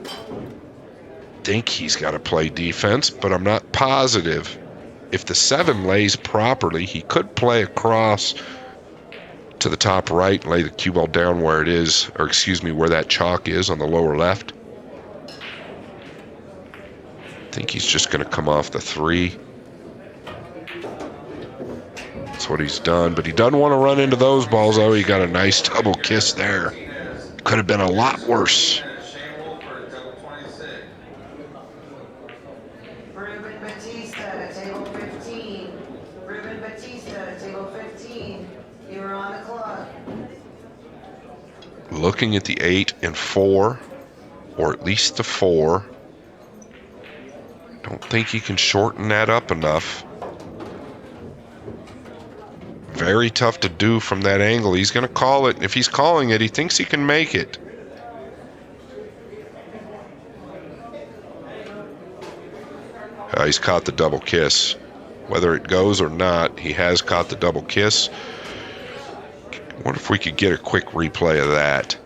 Speaker 1: I think he's got to play defense, but I'm not positive. If the 7 lays properly, he could play across to the top right and lay the cue ball down where it is, or excuse me, where that chalk is on the lower left. I think he's just going to come off the 3. That's what he's done, but he doesn't want to run into those balls. Oh, he got a nice double kiss there. Could have been a lot worse. Looking at the 8 and 4, or at least the 4. Don't think he can shorten that up enough. Very tough to do from that angle. He's going to call it. If he's calling it, he thinks he can make it. He's caught the double kiss. Whether it goes or not, he has caught the double kiss. I wonder if we could get a quick replay of that.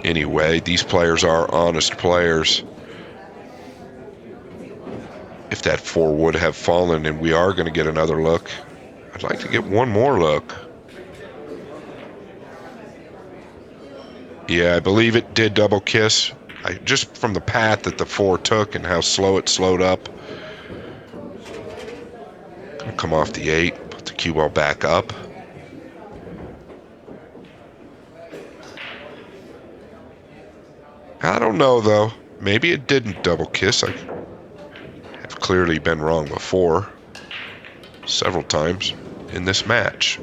Speaker 1: Anyway, these players are honest players. If that 4 would have fallen and we are going to get another look, I'd like to get one more look. Yeah, I believe it did double kiss. Just from the path that the 4 took and how slow it slowed up. Gonna come off the 8, put the cue ball back up. I don't know, though. Maybe it didn't double kiss. I have clearly been wrong before. Several times in this match.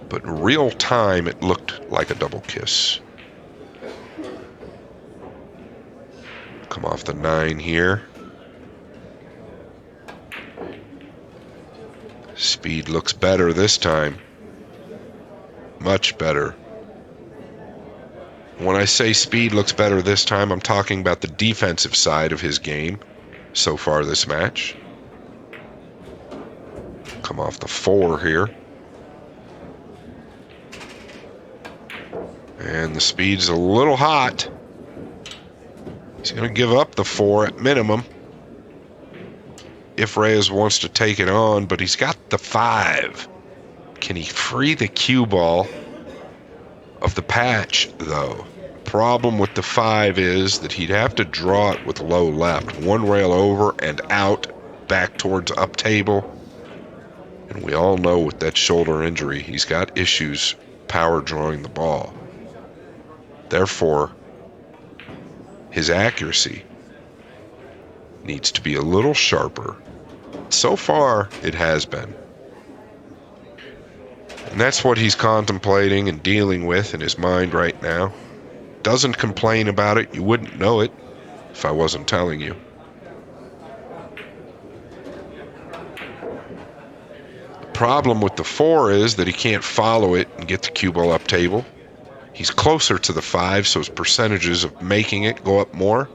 Speaker 1: But in real time, it looked like a double kiss. Come off the 9 here. Speed looks better this time. Much better. When I say speed looks better this time, I'm talking about the defensive side of his game so far this match. Come off the 4 here. And the speed's a little hot. He's going to give up the 4 at minimum if Reyes wants to take it on, but he's got the 5. Can he free the cue ball of the patch, though? Problem with the 5 is that he'd have to draw it with low left. One rail over and out, back towards up table. And we all know with that shoulder injury, he's got issues power drawing the ball. Therefore, his accuracy needs to be a little sharper. So far, it has been. And that's what he's contemplating and dealing with in his mind right now. Doesn't complain about it. You wouldn't know it if I wasn't telling you. The problem with the 4 is that he can't follow it and get the cue ball up table. He's closer to the 5, so his percentages of making it go up more.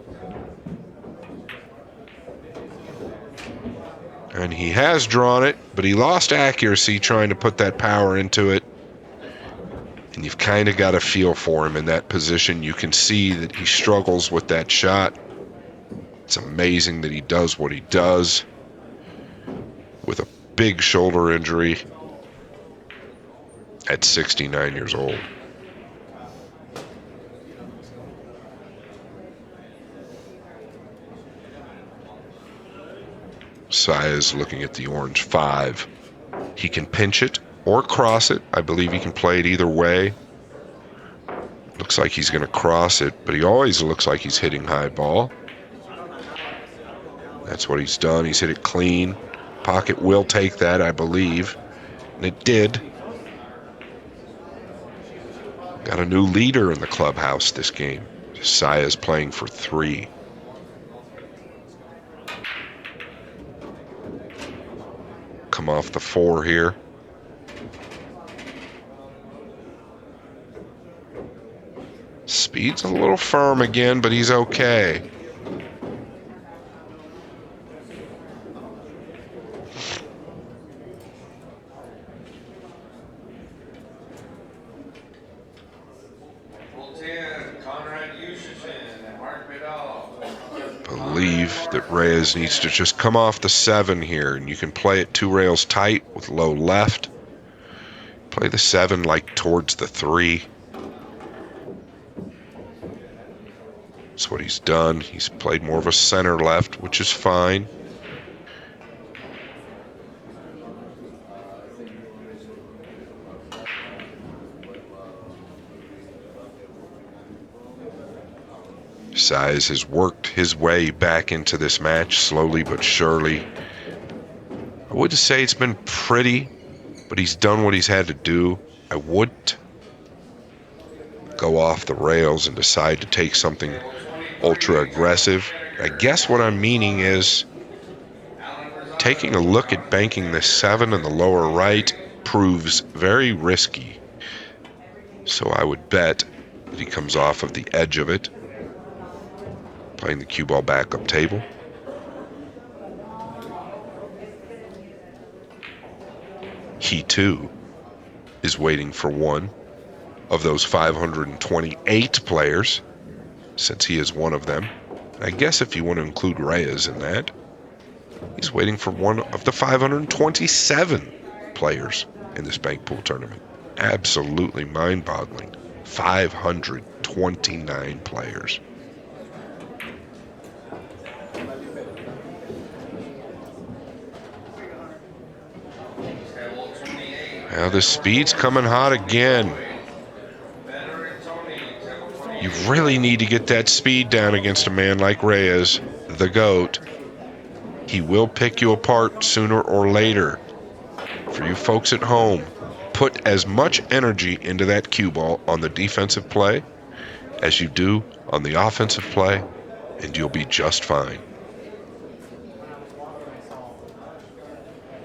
Speaker 1: And he has drawn it, but he lost accuracy trying to put that power into it. And you've kind of got a feel for him in that position. You can see that he struggles with that shot. It's amazing that he does what he does with a big shoulder injury at 69 years old. Saez looking at the orange 5. He can pinch it or cross it. I believe he can play it either way. Looks like he's going to cross it, but he always looks like he's hitting high ball. That's what he's done. He's hit it clean. Pocket will take that, I believe. And it did. Got a new leader in the clubhouse this game. Saez playing for 3. Come off the 4 here. Speed's a little firm again, but he's okay. Believe that Reyes needs to just come off the 7 here, and you can play it 2 rails tight with low left. Play the 7 like towards the 3. That's what he's done. He's played more of a center left, which is fine. Saez has worked his way back into this match slowly but surely. I wouldn't say it's been pretty, but he's done what he's had to do. I wouldn't go off the rails and decide to take something ultra aggressive. I guess what I'm meaning is taking a look at banking the 7 in the lower right proves very risky. So I would bet that he comes off of the edge of it, playing the cue ball back up table. He too is waiting for one of those 528 players, since he is one of them. I guess if you want to include Reyes in that, he's waiting for one of the 527 players in this bank pool tournament. Absolutely mind-boggling. 529 players. Now the speed's coming hot again. You really need to get that speed down against a man like Reyes, the GOAT. He will pick you apart sooner or later. For you folks at home, put as much energy into that cue ball on the defensive play as you do on the offensive play, and you'll be just fine.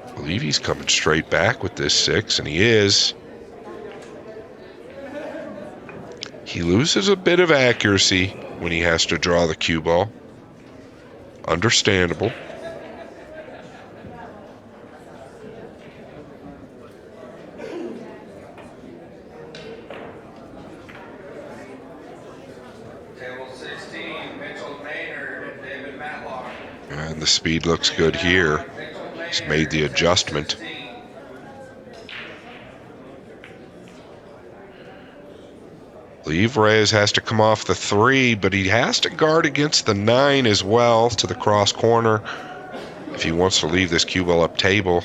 Speaker 1: I believe he's coming straight back with this 6, and he is. He loses a bit of accuracy when he has to draw the cue ball. Understandable. And the speed looks good here. He's made the adjustment. I believe Reyes has to come off the 3, but he has to guard against the 9 as well to the cross corner if he wants to leave this cue ball up table.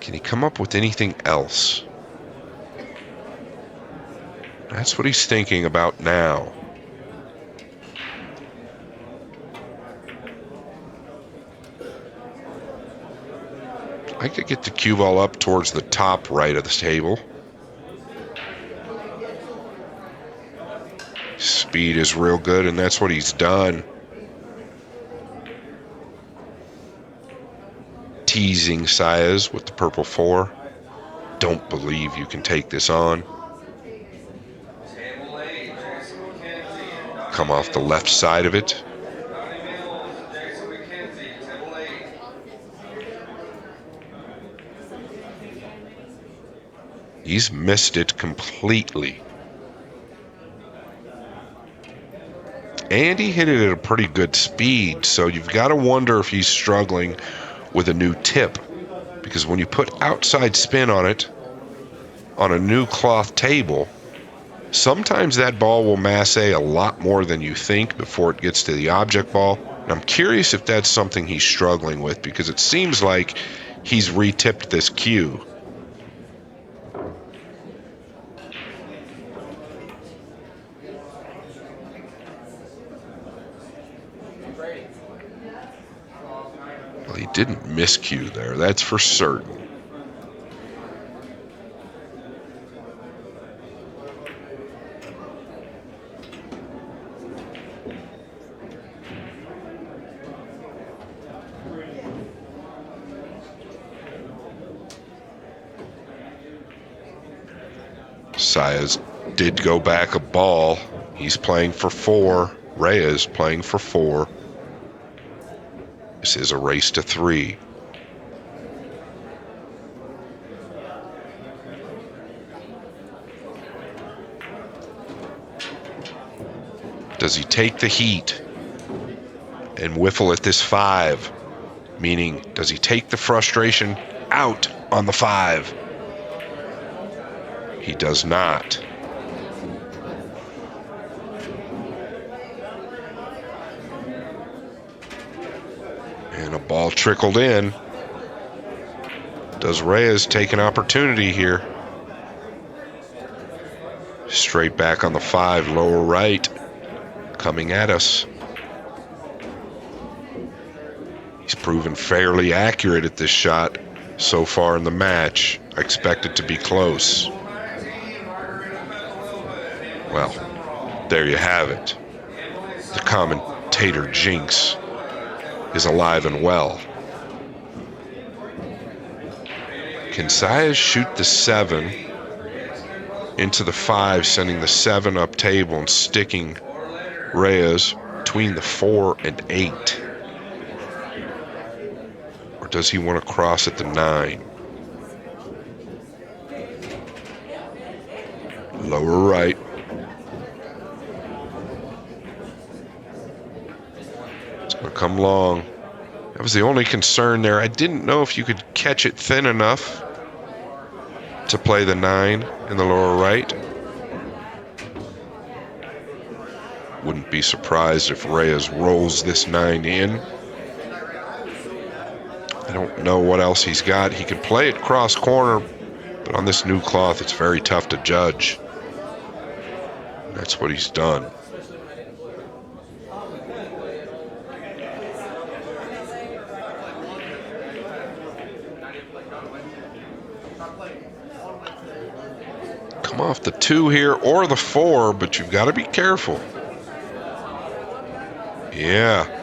Speaker 1: Can he come up with anything else? That's what he's thinking about now. I could get the cue ball up towards the top right of the table. Speed is real good, and that's what he's done. Teasing Saez with the purple 4. Don't believe you can take this on. Come off the left side of it. He's missed it completely. And he hit it at a pretty good speed, so you've got to wonder if he's struggling with a new tip. Because when you put outside spin on it, on a new cloth table, sometimes that ball will masse a lot more than you think before it gets to the object ball. And I'm curious if that's something he's struggling with, because it seems like he's re-tipped this cue. Well, he didn't miscue there, that's for certain. Saez did go back a ball. He's playing for 4. Reyes playing for 4. This is a race to 3. Does he take the heat and whiffle at this 5? Meaning, does he take the frustration out on the 5? He does not. And a ball trickled in. Does Reyes take an opportunity here? Straight back on the 5, lower right, coming at us. He's proven fairly accurate at this shot so far in the match. I expect it to be close. Well, there you have it. The commentator jinx is alive and well. Can Saez shoot the 7 into the 5, sending the 7 up table and sticking Reyes between the 4 and 8? Or does he want to cross at the 9? Lower right. Gonna come long. That was the only concern there. I didn't know if you could catch it thin enough to play the 9 in the lower right. Wouldn't be surprised if Reyes rolls this 9 in. I don't know what else he's got. He can play it cross corner, but on this new cloth, it's very tough to judge. That's what he's done. Come off the 2 here or the 4, but you've got to be careful. Yeah.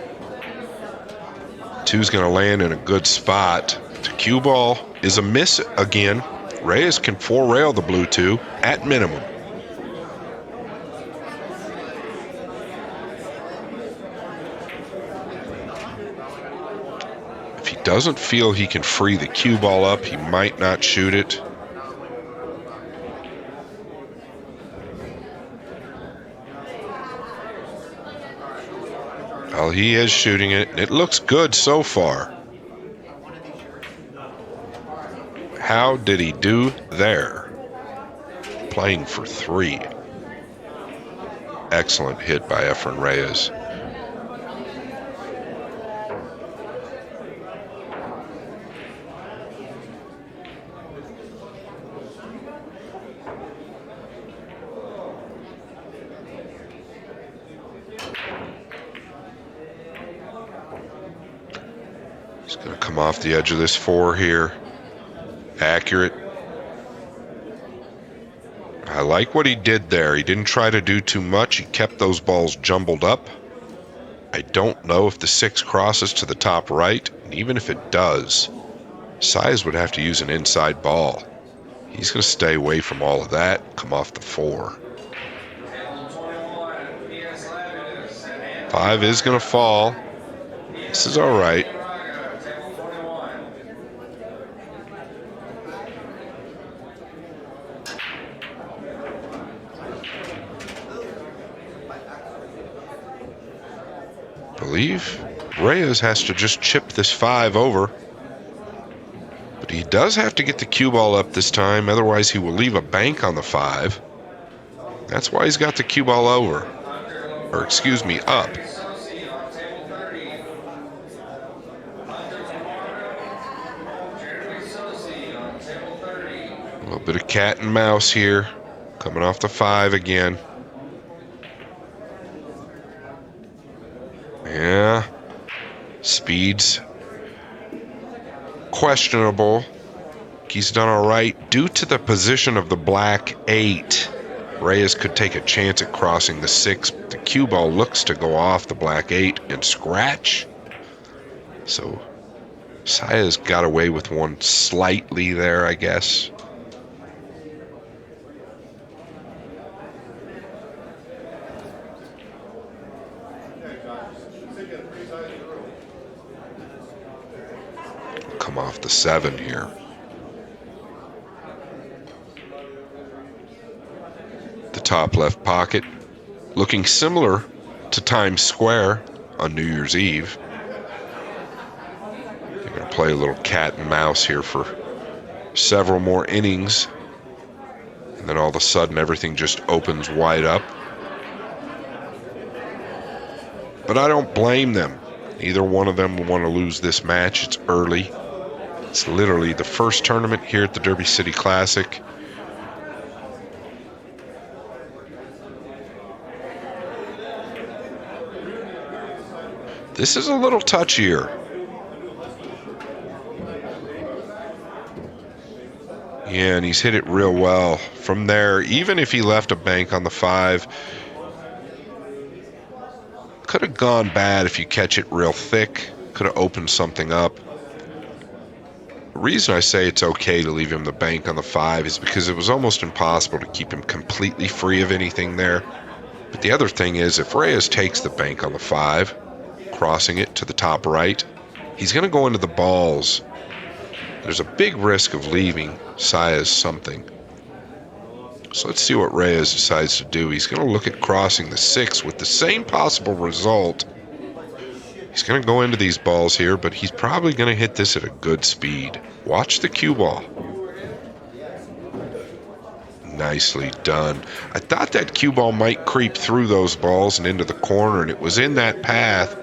Speaker 1: 2's going to land in a good spot. The cue ball is a miss again. Reyes can 4-rail the blue 2 at minimum. If he doesn't feel he can free the cue ball up, he might not shoot it. Well, he is shooting it. It looks good so far. How did he do there? Playing for 3. Excellent hit by Efren Reyes. He's going to come off the edge of this 4 here. Accurate. I like what he did there. He didn't try to do too much. He kept those balls jumbled up. I don't know if the 6 crosses to the top right. And even if it does, Saez would have to use an inside ball. He's going to stay away from all of that. Come off the 4. 5 is going to fall. This is all right. I believe Reyes has to just chip this 5 over. But he does have to get the cue ball up this time, otherwise he will leave a bank on the 5. That's why he's got the cue ball over. Or excuse me, up. A little bit of cat and mouse here. Coming off the 5 again. Yeah. Speed's questionable. He's done all right. Due to the position of the black 8, Reyes could take a chance at crossing the 6. The cue ball looks to go off the black 8 and scratch. So Saez got away with one slightly there, I guess. Come off the 7 here. The top left pocket looking similar to Times Square on New Year's Eve. They're going to play a little cat and mouse here for several more innings. And then all of a sudden everything just opens wide up. But I don't blame them. Neither one of them will want to lose this match. It's early. It's literally the first tournament here at the Derby City Classic. This is a little touchier. Yeah, and he's hit it real well. From there, even if he left a bank on the 5, could have gone bad if you catch it real thick. Could have opened something up. The reason I say it's okay to leave him the bank on the 5 is because it was almost impossible to keep him completely free of anything there. But the other thing is, if Reyes takes the bank on the 5, crossing it to the top right, he's going to go into the balls. There's a big risk of leaving Saez something. So let's see what Reyes decides to do. He's going to look at crossing the 6 with the same possible result. He's He's going to go into these balls here, but he's probably going to hit this at a good speed. Watch the cue ball. Nicely done. I thought that cue ball might creep through those balls and into the corner, and it was in that path,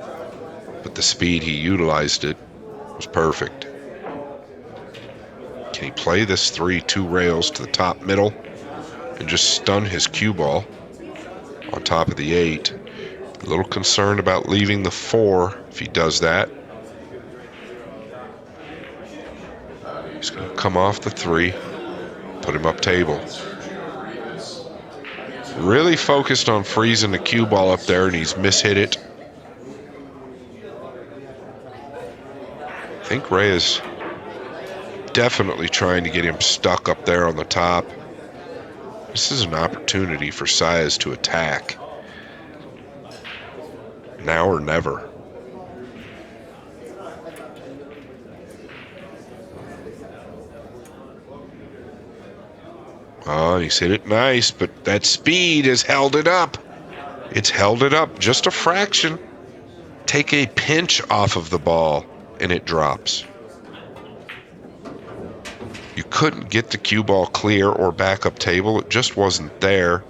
Speaker 1: but the speed he utilized it was perfect. Can he play this 3-2 rails to the top middle and just stun his cue ball on top of the 8? A little concerned about leaving the 4 if he does that. He's going to come off the 3, put him up table. Really focused on freezing the cue ball up there, and he's mishit it. I think Reyes definitely trying to get him stuck up there on the top. This is an opportunity for Saez to attack. Now or never. Oh, he's hit it nice, but that speed has held it up. It's held it up just a fraction. Take a pinch off of the ball, and it drops. You couldn't get the cue ball clear or back up table. It just wasn't there.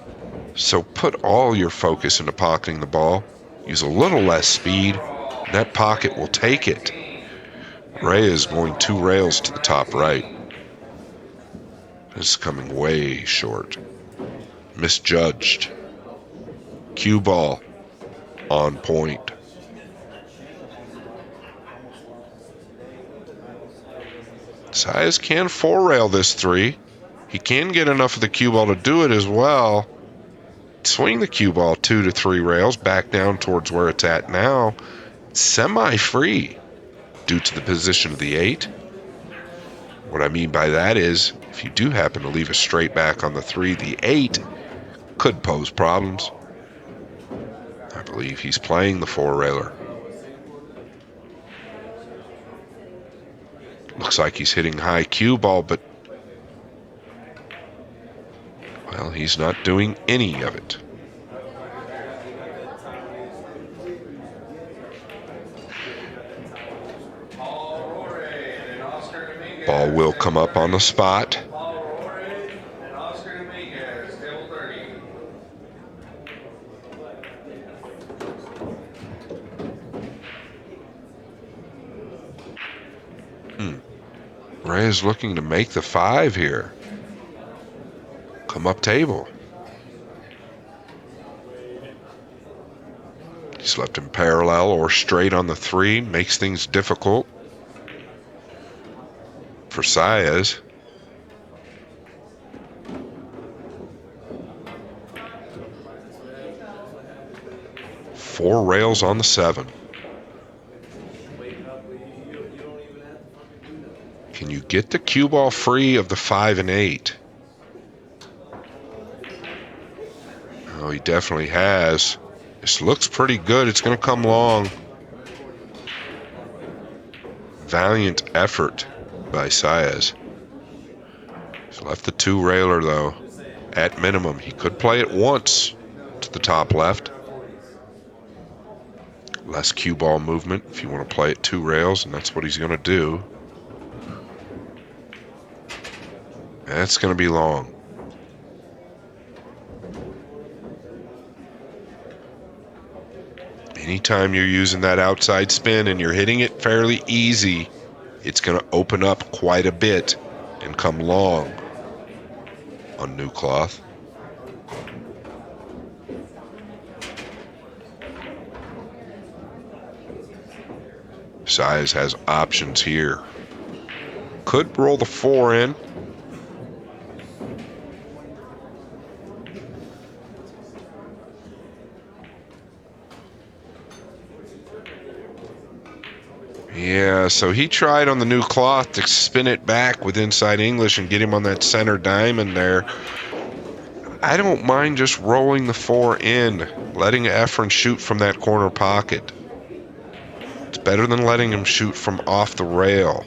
Speaker 1: So put all your focus into pocketing the ball. Use a little less speed. That pocket will take it. Reyes going 2 rails to the top right. This is coming way short. Misjudged. Cue ball on point. Saez can 4 rail this 3. He can get enough of the cue ball to do it as well. Swing the cue ball 2 to 3 rails back down towards where it's at now. Semi-free due to the position of the 8. What I mean by that is, if you do happen to leave a straight back on the 3, the 8 could pose problems. I believe he's playing the 4-railer. Looks like he's hitting high cue ball, but, well, he's not doing any of it. Ball will come up on the spot. Reyes looking to make the 5 here. Come up table. He's left him parallel or straight on the 3. Makes things difficult for Saez. Four rails on the 7. Can you get the cue ball free of the 5 and 8? Oh, he definitely has. This looks pretty good. It's going to come long. Valiant effort by Saez. He's left the 2-railer, though. At minimum, he could play it once to the top left. Less cue ball movement if you want to play it 2 rails, and that's what he's going to do. That's going to be long. Anytime you're using that outside spin and you're hitting it fairly easy, it's going to open up quite a bit and come long on new cloth. Saez has options here. Could roll the 4 in. Yeah, so he tried on the new cloth to spin it back with inside English and get him on that center diamond there. I don't mind just rolling the 4 in, letting Efren shoot from that corner pocket. It's better than letting him shoot from off the rail.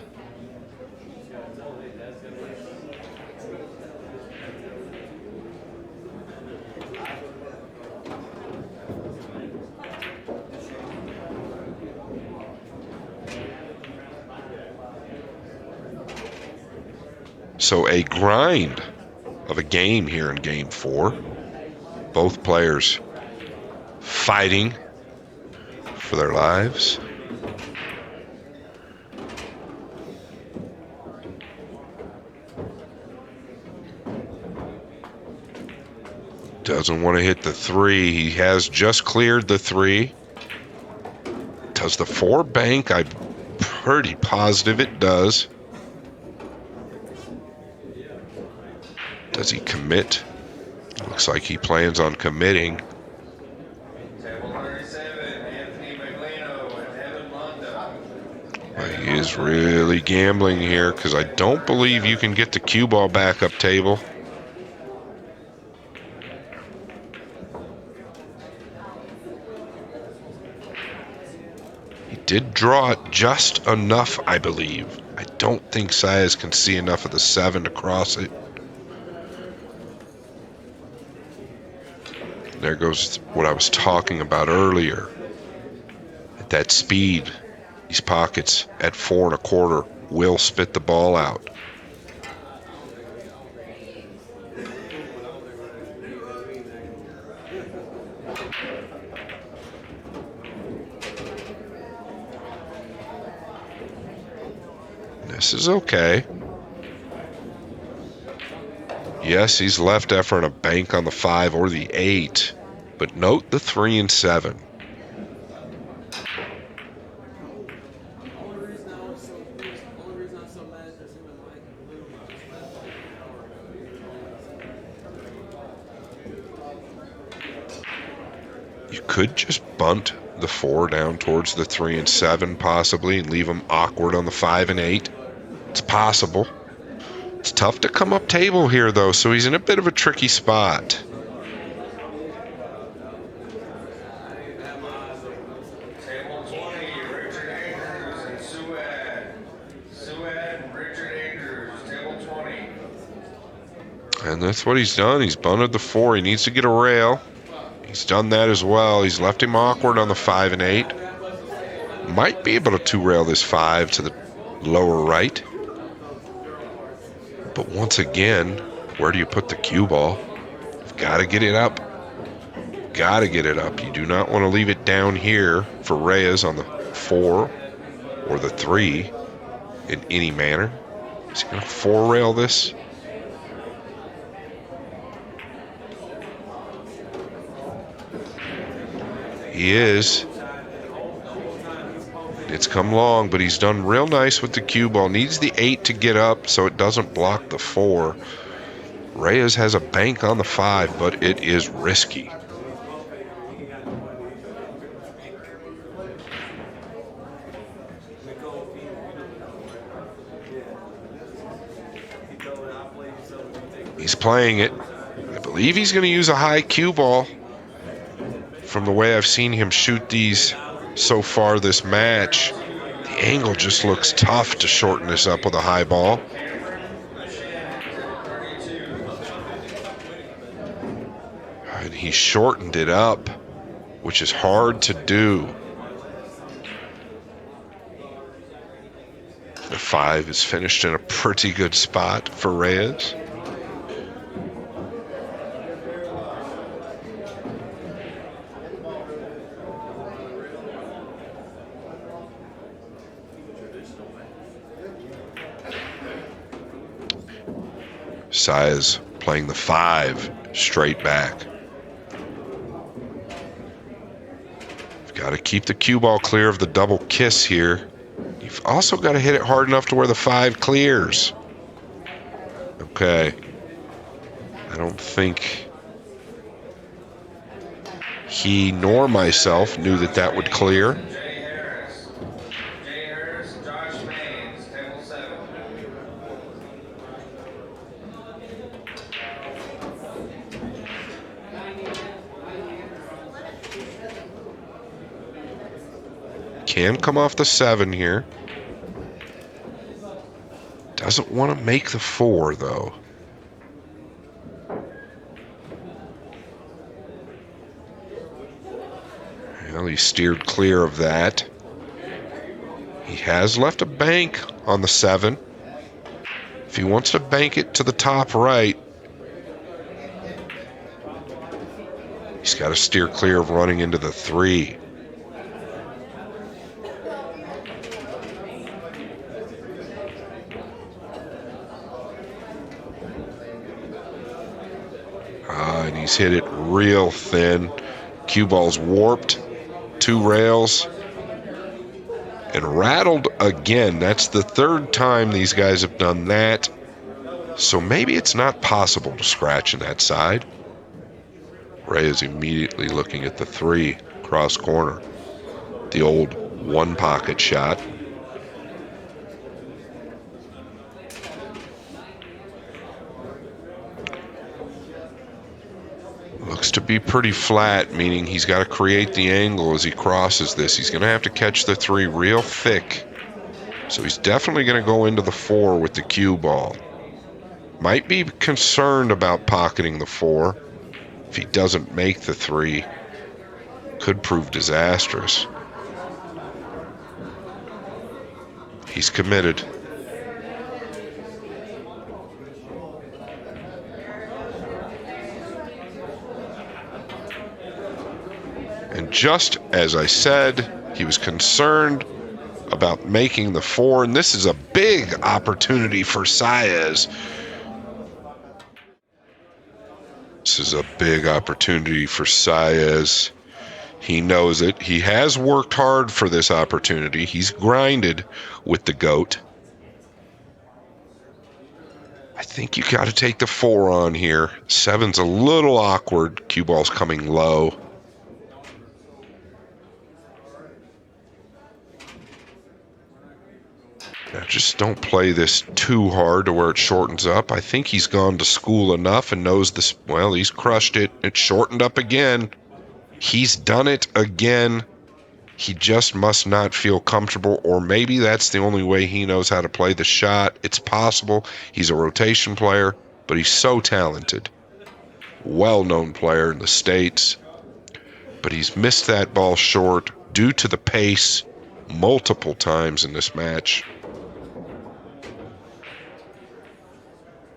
Speaker 1: So a grind of a game here in game 4. Both players fighting for their lives. Doesn't want to hit the 3. He has just cleared the 3. Does the 4 bank? I'm pretty positive it does. Does he commit? Looks like he plans on committing. He is really gambling here because I don't believe you can get the cue ball back up table. He did draw it just enough, I believe. I don't think Saez can see enough of the 7 to cross it. There goes what I was talking about earlier. At that speed, these pockets at 4 1/4 will spit the ball out. This is okay. Yes, he's left Efren a bank on the 5 or the 8, but note the 3 and 7. You could just bunt the 4 down towards the 3 and 7 possibly and leave him awkward on the 5 and 8. It's possible. It's tough to come up table here, though, so he's in a bit of a tricky spot.
Speaker 2: Table 20, Richard Andrews and Saez. Saez and Richard Andrews, table 20.
Speaker 1: And that's what he's done. He's bunted the 4. He needs to get a rail. He's done that as well. He's left him awkward on the 5 and 8. Might be able to 2-rail this 5 to the lower right. But once again, where do you put the cue ball? You've got to get it up. Got to get it up. You do not want to leave it down here for Reyes on the 4 or the 3 in any manner. Is he going to 4-rail this? He is. It's come long, but he's done real nice with the cue ball. Needs the 8 to get up so it doesn't block the 4. Reyes has a bank on the 5, but it is risky. He's playing it. I believe he's going to use a high cue ball. From the way I've seen him shoot these so far this match, the angle just looks tough to shorten this up with a high ball. And he shortened it up, which is hard to do. The 5 is finished in a pretty good spot for Reyes. Saez playing the 5 straight back. You've got to keep the cue ball clear of the double kiss here. You've also got to hit it hard enough to where the 5 clears. Okay. I don't think he nor myself knew that that would clear. Can come off the 7 here. Doesn't want to make the 4, though. Well, he steered clear of that. He has left a bank on the 7. If he wants to bank it to the top right, he's got to steer clear of running into the 3. And he's hit it real thin. Cue ball's warped 2 rails and rattled again. That's the 3rd time these guys have done that. So maybe it's not possible to scratch in that side. Reyes immediately looking at the 3 cross corner. The old 1 pocket shot. Looks to be pretty flat, meaning he's got to create the angle as he crosses this. He's going to have to catch the 3 real thick. So he's definitely going to go into the 4 with the cue ball. Might be concerned about pocketing the 4. If he doesn't make the 3, could prove disastrous. He's committed. And just as I said, he was concerned about making the 4, and this is a big opportunity for Saez. This is a big opportunity for Saez. He knows it. He has worked hard for this opportunity. He's grinded with the GOAT. I think you got to take the 4 on here. 7's a little awkward. Cue ball's coming low. Now just don't play this too hard to where it shortens up. I think he's gone to school enough and knows this. Well, he's crushed it. It's shortened up again. He's done it again. He just must not feel comfortable, or maybe that's the only way he knows how to play the shot. It's possible. He's a rotation player, but he's so talented. Well-known player in the States. But he's missed that ball short due to the pace multiple times in this match.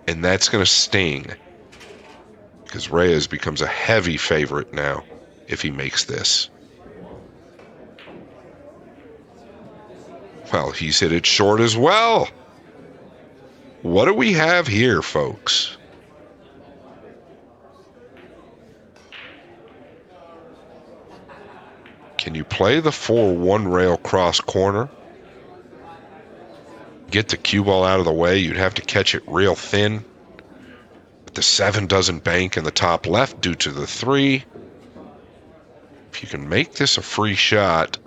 Speaker 1: And that's going to sting, because Reyes becomes a heavy favorite now if he makes this. Well, he's hit it short as well. What do we have here, folks? Can you play the 4 1-rail cross corner? Get the cue ball out of the way. You'd have to catch it real thin. But the 7 doesn't bank in the top left due to the 3. If you can make this a free shot,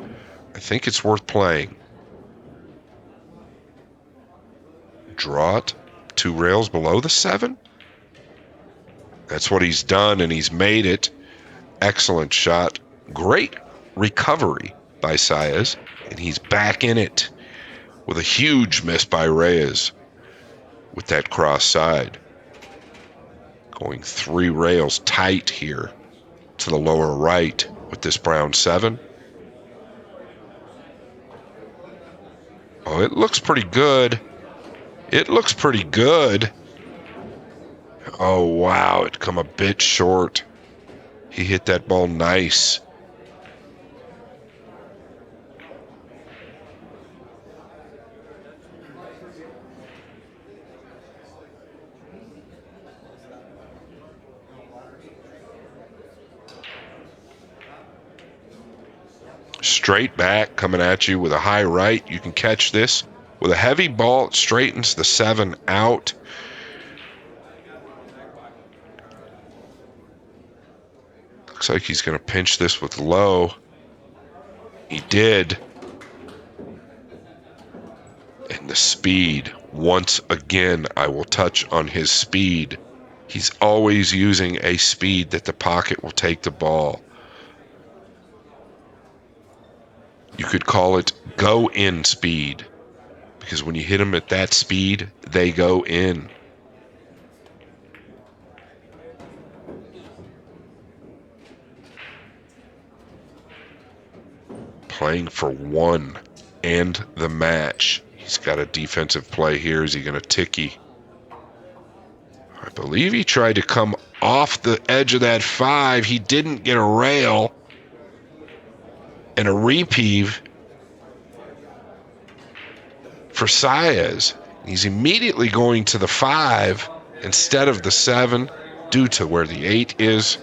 Speaker 1: I think it's worth playing. Draw it 2 rails below the 7. That's what he's done, and he's made it. Excellent shot. Great recovery by Saez, and he's back in it with a huge miss by Reyes with that cross side. Going 3 rails tight here to the lower right with this brown 7. Oh, it looks pretty good. It looks pretty good. Oh, wow, it come a bit short. He hit that ball nice. Straight back, coming at you with a high right. You can catch this. With a heavy ball, it straightens the 7 out. Looks like he's going to pinch this with low. He did. And the speed. Once again, I will touch on his speed. He's always using a speed that the pocket will take the ball. You could call it go-in speed, because when you hit them at that speed, they go in. Playing for 1 and the match. He's got a defensive play here. Is he going to ticky? I believe he tried to come off the edge of that 5. He didn't get a rail. And a repeave for Saez. He's immediately going to the 5 instead of the 7 due to where the 8 is.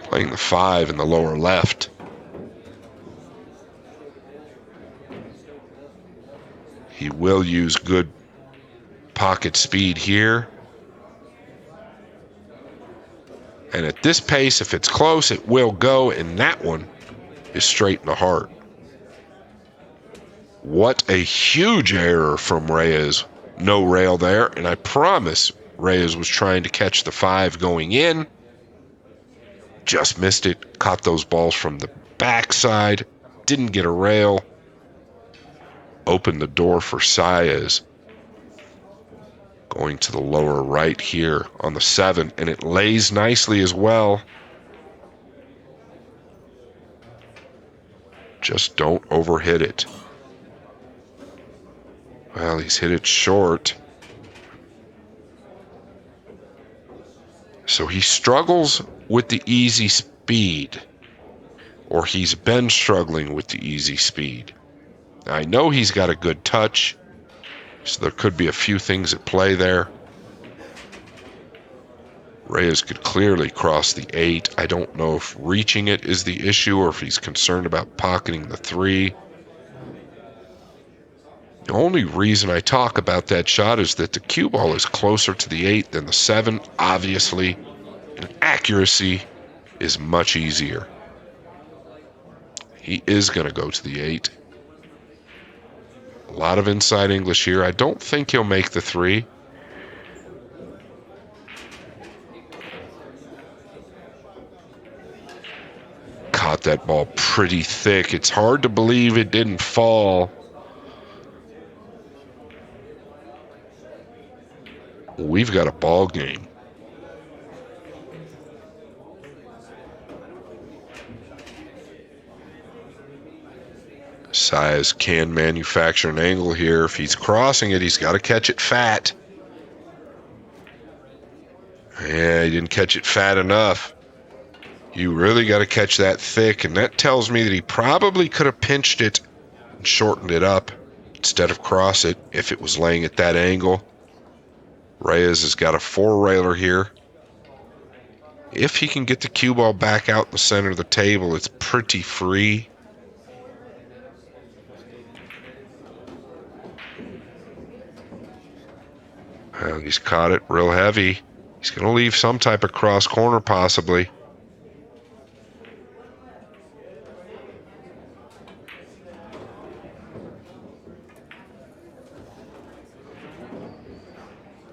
Speaker 1: Playing the 5 in the lower left. He will use good pocket speed here. And at this pace, if it's close, it will go, and that one is straight in the heart. What a huge error from Reyes. No rail there, and I promise Reyes was trying to catch the 5 going in. Just missed it, caught those balls from the backside, didn't get a rail. Opened the door for Saez. Going to the lower right here on the 7, and it lays nicely as well. Just don't overhit it. Well, he's hit it short. So he struggles with the easy speed, or he's been struggling with the easy speed. Now, I know he's got a good touch, so there could be a few things at play there. Reyes could clearly cross the 8. I don't know if reaching it is the issue or if he's concerned about pocketing the 3. The only reason I talk about that shot is that the cue ball is closer to the 8 than the 7, obviously, and accuracy is much easier. He is going to go to the 8. A lot of inside English here. I don't think he'll make the 3. Caught that ball pretty thick. It's hard to believe it didn't fall. We've got a ball game. Saez can manufacture an angle here. If he's crossing it, he's got to catch it fat. Yeah, he didn't catch it fat enough. You really got to catch that thick, and that tells me that he probably could have pinched it and shortened it up instead of cross it if it was laying at that angle. Reyes has got a 4-railer here. If he can get the cue ball back out in the center of the table, it's pretty free. Well, he's caught it real heavy. He's going to leave some type of cross corner possibly.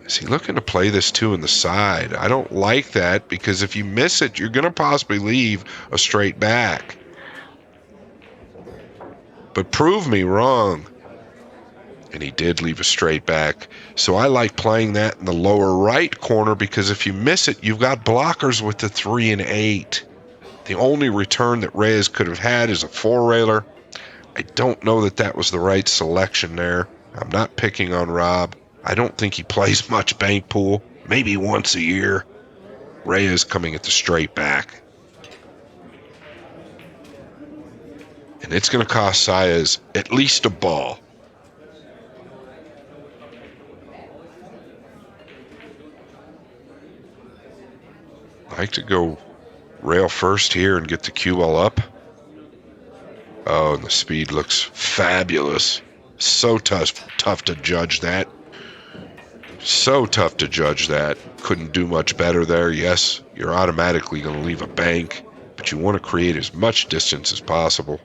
Speaker 1: Is he looking to play this 2 in the side? I don't like that because if you miss it, you're going to possibly leave a straight back. But prove me wrong. And he did leave a straight back. So I like playing that in the lower right corner because if you miss it, you've got blockers with the 3 and 8. The only return that Reyes could have had is a 4-railer. I don't know that that was the right selection there. I'm not picking on Rob. I don't think he plays much bank pool, maybe once a year. Reyes coming at the straight back. And it's going to cost Saez at least a ball. I like to go rail first here and get the cue ball up. Oh, and the speed looks fabulous. So tough to judge that. So tough to judge that. Couldn't do much better there. Yes, you're automatically going to leave a bank, but you want to create as much distance as possible.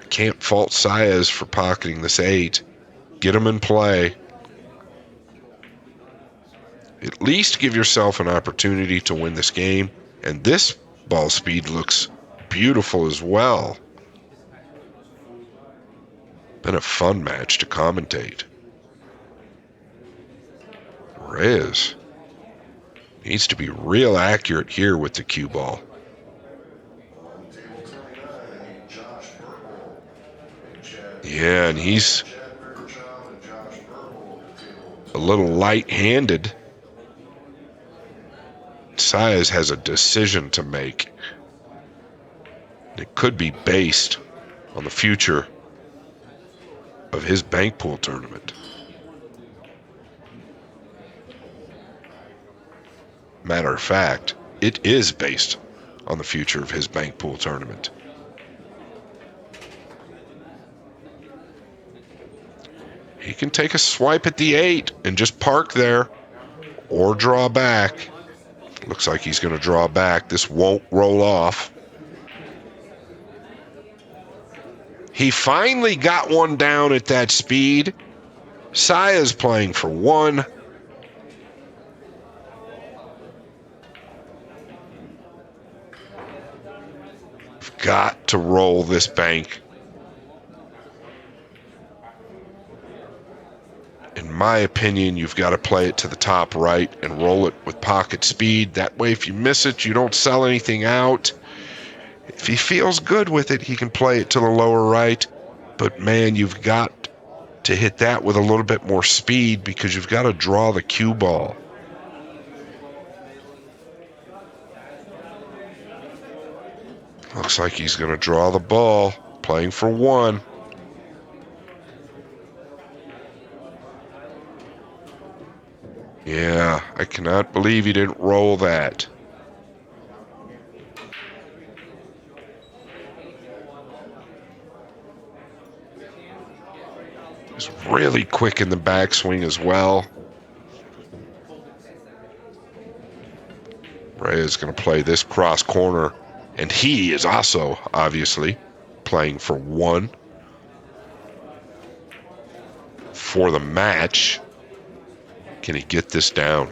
Speaker 1: I can't fault Saez for pocketing this 8. Get him in play. At least give yourself an opportunity to win this game. And this ball speed looks beautiful as well. Been a fun match to commentate. Reyes needs to be real accurate here with the cue ball. Yeah, and he's a little light-handed. Saez has a decision to make. It could be based on the future of his bank pool tournament. Matter of fact, it is based on the future of his bank pool tournament. He can take a swipe at the 8 and just park there or draw back. Looks like he's going to draw back. This won't roll off. He finally got one down at that speed. Saez playing for 1. We've got to roll this bank. In my opinion, you've got to play it to the top right and roll it with pocket speed. That way, if you miss it, you don't sell anything out. If he feels good with it, he can play it to the lower right. But man, you've got to hit that with a little bit more speed because you've got to draw the cue ball. Looks like he's going to draw the ball, playing for 1. Yeah, I cannot believe he didn't roll that. He's really quick in the backswing as well. Reyes is going to play this cross corner, and he is also, obviously, playing for 1 for the match. Can he get this down?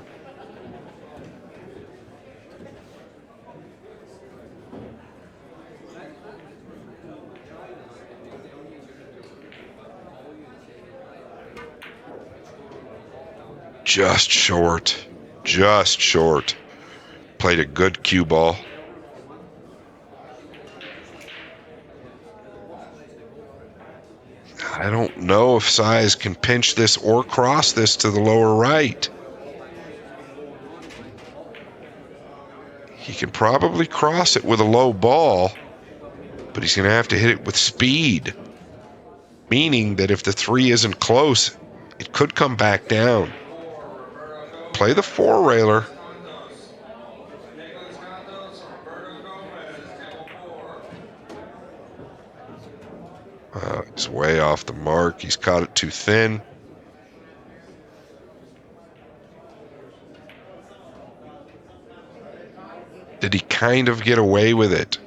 Speaker 1: Just short. Just short. Played a good cue ball. I don't know if Saez can pinch this or cross this to the lower right. He can probably cross it with a low ball, but he's going to have to hit it with speed. Meaning that if the 3 isn't close, it could come back down. Play the 4-railer. He's way off the mark. He's caught it too thin. Did he kind of get away with it?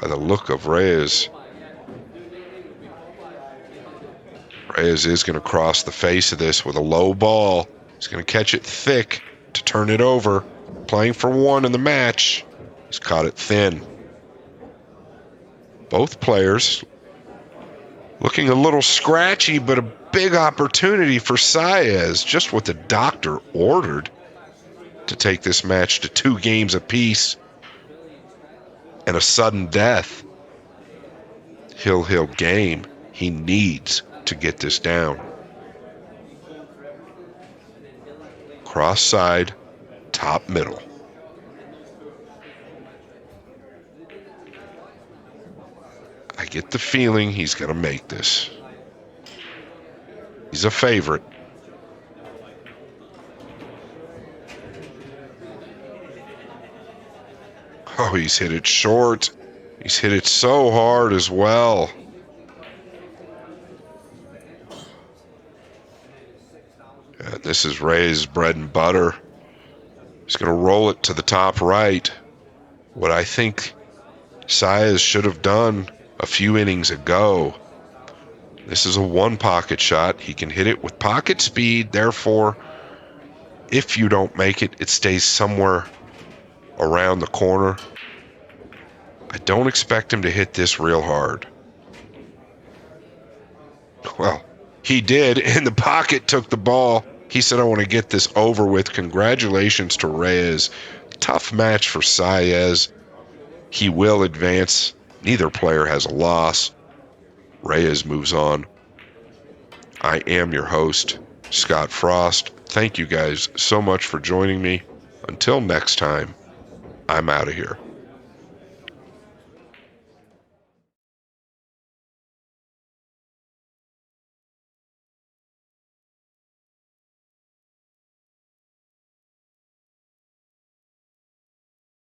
Speaker 1: By the look of Reyes. Reyes is going to cross the face of this with a low ball. He's going to catch it thick to turn it over. Playing for 1 in the match. He's caught it thin. Both players looking a little scratchy, but a big opportunity for Saez. Just what the doctor ordered to take this match to 2 games apiece and a sudden death. Hill game. He needs to get this down. Cross side, top middle. I get the feeling he's going to make this. He's a favorite. Oh, he's hit it short. He's hit it so hard as well. This is Reyes' bread and butter. He's going to roll it to the top right. What I think Saez should have done a few innings ago. This is a 1 pocket shot. He can hit it with pocket speed. Therefore, if you don't make it, it stays somewhere around the corner. I don't expect him to hit this real hard. Well, he did, and the pocket took the ball. He said, I want to get this over with. Congratulations to Reyes. Tough match for Saez. He will advance. Neither player has a loss. Reyes moves on. I am your host, Scott Frost. Thank you guys so much for joining me. Until next time, I'm out of here.